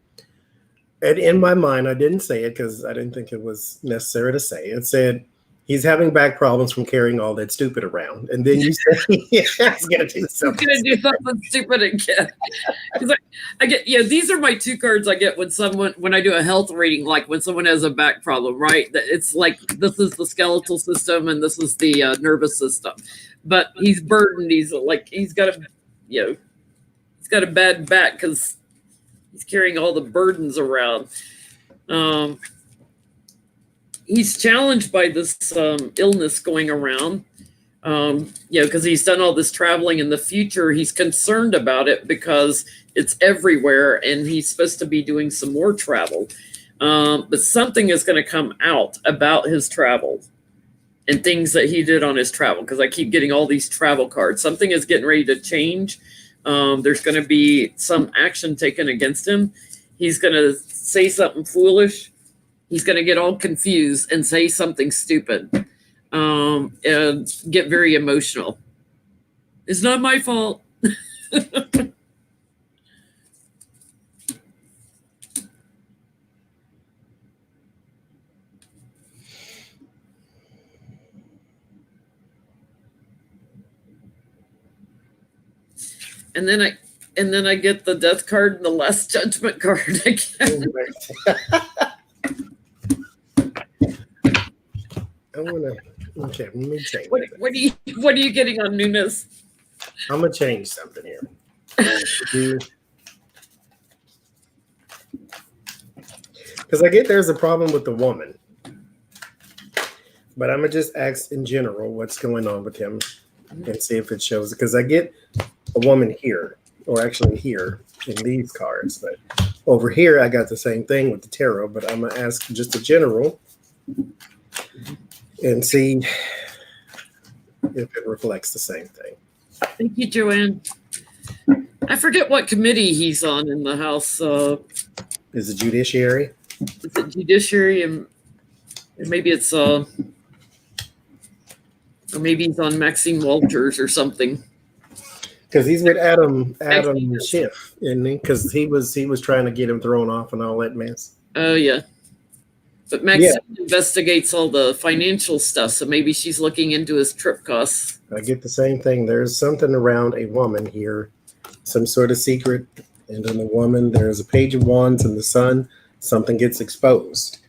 B: And in my mind, I didn't say it because I didn't think it was necessary to say. It said, he's having back problems from carrying all that stupid around. And then you said, yeah, he's going to do something.
A: He's going to do something stupid again. I get, yeah, these are my 2 cards I get when I do a health reading, like when someone has a back problem, right? It's like, this is the skeletal system and this is the nervous system. But he's burdened. He's got a bad back because he's carrying all the burdens around. He's challenged by this illness going around, because he's done all this traveling in the future. He's concerned about it because it's everywhere and he's supposed to be doing some more travel. But something is going to come out about his travel and things that he did on his travel, because I keep getting all these travel cards. Something is getting ready to change. There's going to be some action taken against him. He's going to say something foolish. He's going to get all confused and say something stupid, and get very emotional. It's not my fault. And then I get the death card and the last judgment card again.
B: Okay, let me change.
A: What are you getting on Nunes?
B: I'm gonna change something here. Because I get there's a problem with the woman, but I'm gonna just ask in general what's going on with him and see if it shows. Because I get a woman here, or actually here in these cards, but over here I got the same thing with the tarot. But I'm gonna ask just a general and see if it reflects the same thing.
A: Thank you, Joanne. I forget what committee he's on in the House.
B: Is it judiciary?
A: Is it judiciary, and maybe it's or maybe he's on Maxine Walters or something.
B: Because he's with Adam Schiff, isn't he? Because he was trying to get him thrown off and all that mess.
A: Oh yeah. But Maxine investigates all the financial stuff, so maybe she's looking into his trip costs.
B: I get the same thing. There's something around a woman here, some sort of secret. And in the woman, there's a page of wands in the sun. Something gets exposed.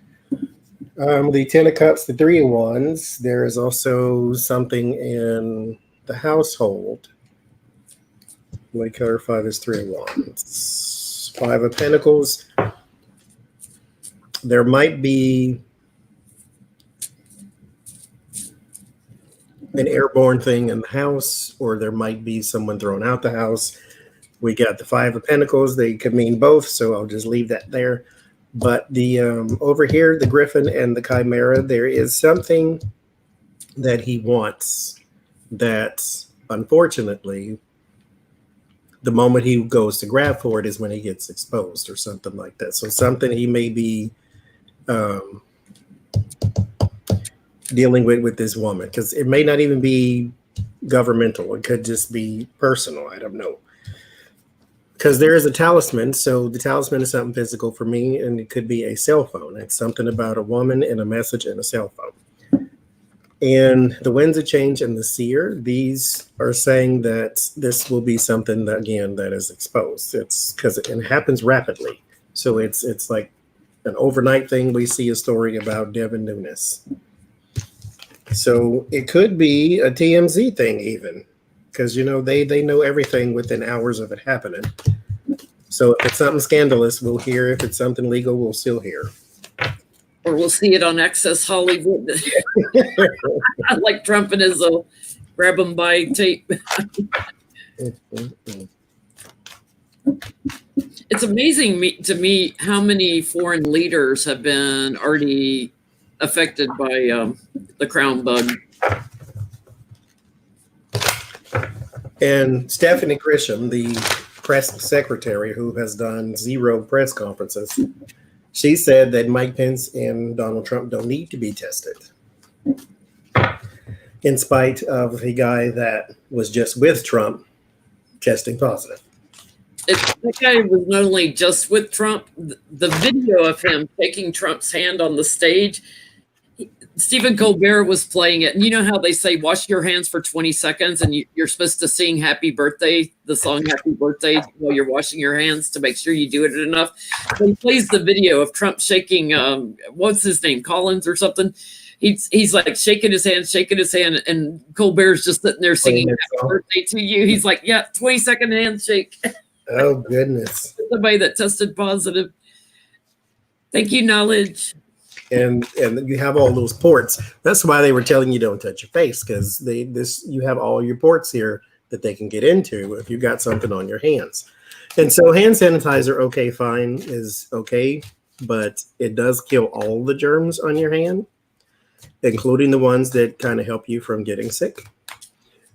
B: The 10 of cups, the 3 of wands. There is also something in the household. Let me clarify this 3 of wands. 5 of pentacles. There might be an airborne thing in the house, or there might be someone thrown out the house. We got the 5 of pentacles. They could mean both, so I'll just leave that there. But the over here, the griffin and the chimera, there is something that he wants that, unfortunately, the moment he goes to grab for it is when he gets exposed or something like that. So something he may be dealing with this woman, because it may not even be governmental. It could just be personal. I don't know. Because there is a talisman. So the talisman is something physical for me, and it could be a cell phone. It's something about a woman and a message and a cell phone. And the winds of change and the seer, these are saying that this will be something that, again, that is exposed. It's because it happens rapidly. So it's like an overnight thing. We see a story about Devin Nunes. So it could be a TMZ thing even, because, you know, they know everything within hours of it happening. So if it's something scandalous, we'll hear. If it's something legal, we'll still hear.
A: Or we'll see it on Access Hollywood. Like Trump and his grab them by tape. It's amazing to me how many foreign leaders have been already affected by the crown bug.
B: And Stephanie Grisham, the press secretary who has done 0 press conferences, she said that Mike Pence and Donald Trump don't need to be tested, in spite of a guy that was just with Trump testing positive.
A: That guy was not only just with Trump, the video of him taking Trump's hand on the stage, Stephen Colbert was playing it. And you know how they say, wash your hands for 20 seconds and you're supposed to sing Happy Birthday, the song Happy Birthday, while you're washing your hands to make sure you do it enough. So he plays the video of Trump shaking, what's his name, Collins or something. He's like shaking his hand, and Colbert's just sitting there singing Happy Birthday to you. He's like, yeah, 20-second handshake.
B: Oh, goodness.
A: Somebody that tested positive. Thank you, knowledge.
B: And you have all those ports. That's why they were telling you don't touch your face, because you have all your ports here that they can get into if you got something on your hands. And so hand sanitizer, okay, fine, is okay, but it does kill all the germs on your hand, including the ones that kind of help you from getting sick.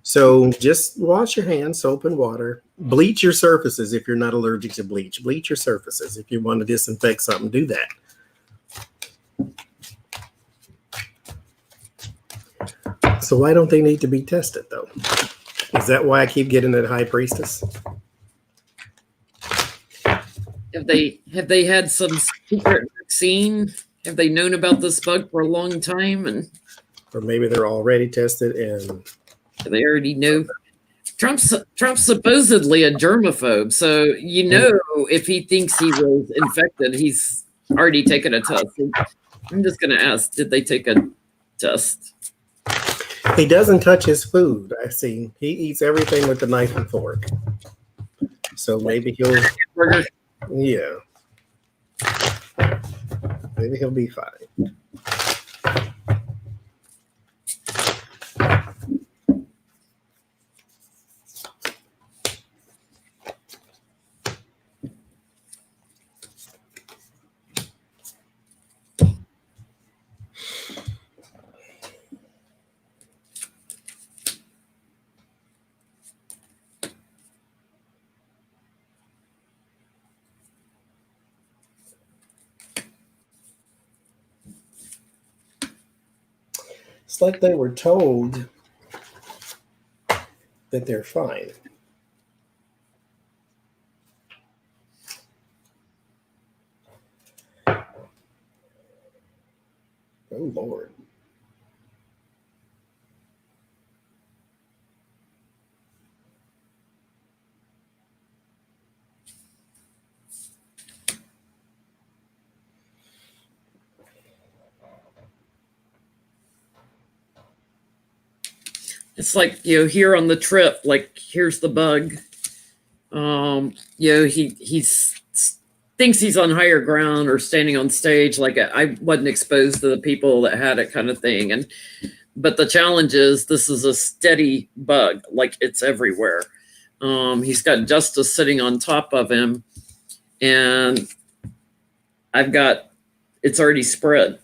B: So just wash your hands, soap and water. Bleach your surfaces if you're not allergic to bleach. Bleach your surfaces. If you want to disinfect something, do that. So why don't they need to be tested, though? Is that why I keep getting that high priestess?
A: Have they had some secret vaccine? Have they known about this bug for a long time?
B: Or maybe they're already tested and
A: they already know. Trump's supposedly a germaphobe, so you know if he thinks he was infected, he's already taken a test. I'm just going to ask, did they take a test?
B: He doesn't touch his food. I see. He eats everything with a knife and fork. So maybe he'll, yeah. Maybe he'll be fine. It's like they were told that they're fine. Oh, Lord.
A: It's like, here on the trip, like, here's the bug. He's thinks he's on higher ground or standing on stage. Like, I wasn't exposed to the people that had it, kind of thing. But the challenge is this is a steady bug, like it's everywhere. He's got Justice sitting on top of him, and it's already spread.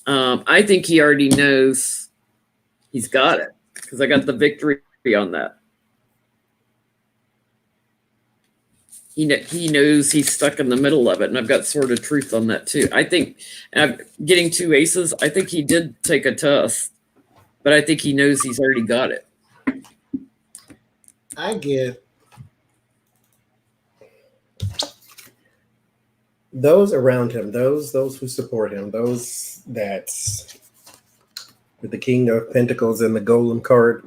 A: I think he already knows he's got it because I got the victory on that. He knows he's stuck in the middle of it, and I've got Sword of Truth on that too. I think getting 2 aces, I think he did take a test, but I think he knows he's already got it.
B: I get those around him, those who support him, those that with the King of Pentacles and the Golem card,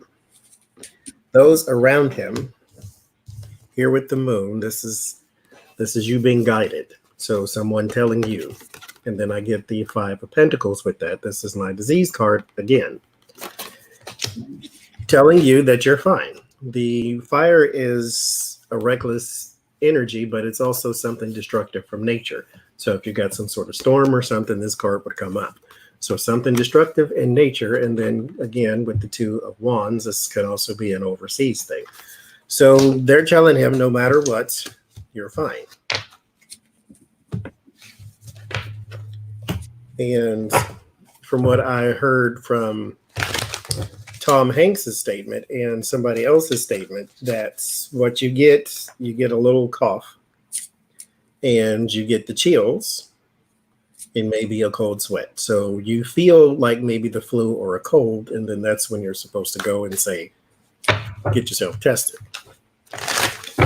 B: those around him. Here with the Moon, this is you being guided. So someone telling you, and then I get the 5 of Pentacles with that. This is my disease card again, telling you that you're fine. The fire is a reckless energy, but it's also something destructive from nature. So if you got some sort of storm or something, this card would come up. So something destructive in nature, and then again with the 2 of Wands, this can also be an overseas thing. So they're telling him, no matter what, you're fine. And from what I heard from Tom Hanks's statement and somebody else's statement, that's what you get. You get a little cough, and you get the chills, and maybe a cold sweat. So you feel like maybe the flu or a cold, and then that's when you're supposed to go and say, get yourself tested.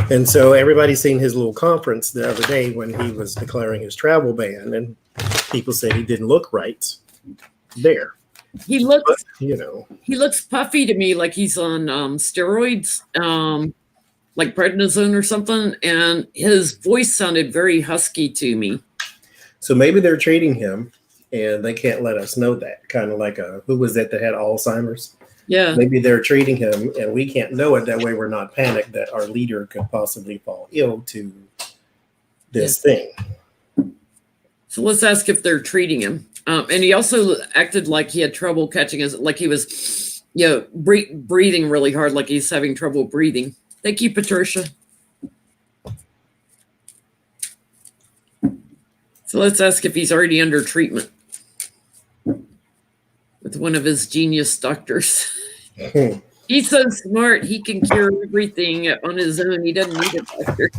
B: And so everybody's seen his little conference the other day when he was declaring his travel ban, and people said he didn't look right there.
A: He looks,
B: But,
A: he looks puffy to me, like he's on steroids, like prednisone or something. And his voice sounded very husky to me.
B: So maybe they're treating him, and they can't let us know that. Kind of like who was that had Alzheimer's?
A: Yeah.
B: Maybe they're treating him, and we can't know it. That way we're not panicked that our leader could possibly fall ill to this thing.
A: So let's ask if they're treating him. And he also acted like he had trouble catching like he was, breathing really hard, like he's having trouble breathing. Thank you, Patricia. So let's ask if he's already under treatment with one of his genius doctors. He's so smart, he can cure everything on his own. He doesn't need a doctor.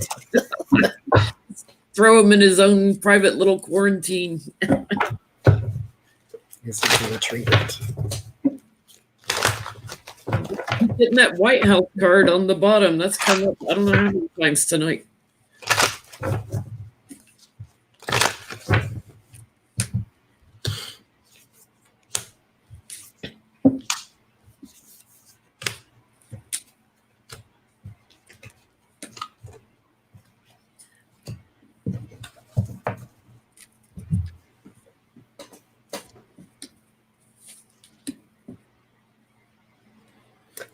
A: Throw him in his own private little quarantine.
B: This is the treatment.
A: Getting that White House card on the bottom. That's come up, I don't know how many times tonight.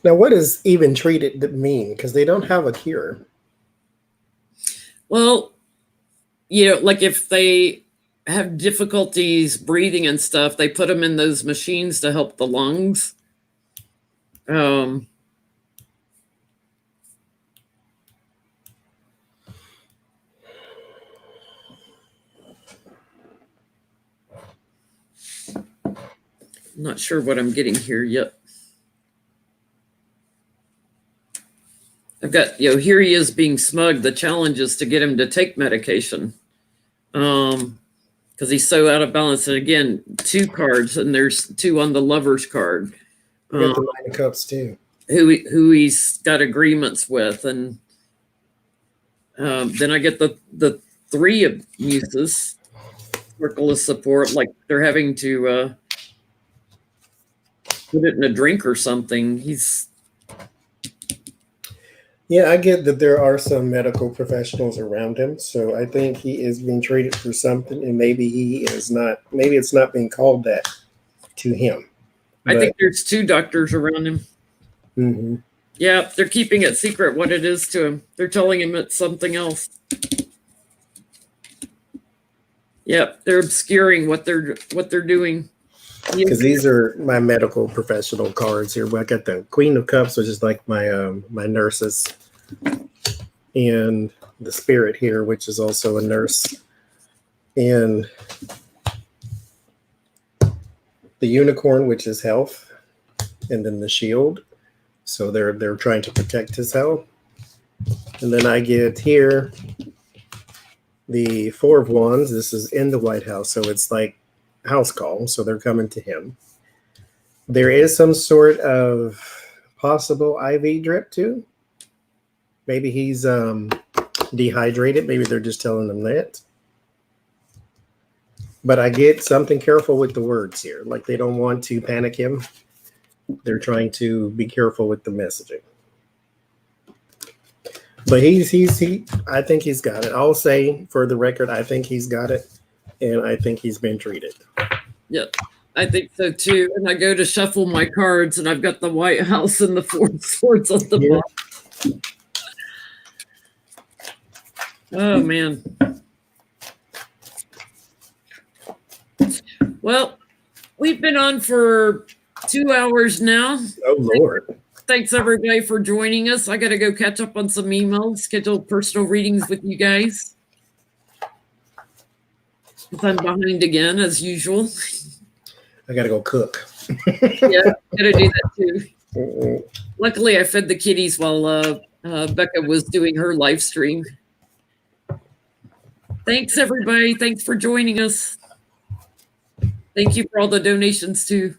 B: Now, what does even treated mean? Because they don't have a cure.
A: Well, like if they have difficulties breathing and stuff, they put them in those machines to help the lungs. I'm not sure what I'm getting here yet. I've got, here he is being smug. The challenge is to get him to take medication. Because he's so out of balance. And again, 2 cards, and there's 2 on the Lover's card.
B: We got the 9 of Cups too.
A: Who he's got agreements with. And then I get the 3 of Muses. circle of support, like they're having to put it in a drink or something.
B: Yeah, I get that there are some medical professionals around him, so I think he is being treated for something, and maybe he is not. Maybe it's not being called that to him.
A: I think there's 2 doctors around him.
B: Mm-hmm.
A: Yeah, they're keeping it secret what it is to him. They're telling him it's something else. Yep, they're obscuring what they're doing.
B: Because these are my medical professional cards here. I got the Queen of Cups, which is like my my nurses, and the Spirit here, which is also a nurse, and the Unicorn, which is health, and then the Shield. So they're trying to protect his health. And then I get here the Four of Wands. This is in the White House, so it's like house call. So they're coming to him. There is some sort of possible IV drip too. Maybe he's dehydrated. Maybe they're just telling him that. But I get something careful with the words here. Like they don't want to panic him. They're trying to be careful with the messaging. But he I think he's got it. I'll say for the record, I think he's got it. And I think he's been treated.
A: Yep, I think so too. And I go to shuffle my cards, and I've got the White House and the 4 of Swords on the bottom. Oh man. Well, we've been on for 2 hours now.
B: Oh Lord.
A: Thanks everybody for joining us. I got to go catch up on some emails, schedule personal readings with you guys. I'm behind again, as usual.
B: I gotta go cook.
A: Yeah, gotta do that too.
B: Mm-mm.
A: Luckily, I fed the kitties while Becca was doing her live stream. Thanks, everybody. Thanks for joining us. Thank you for all the donations too.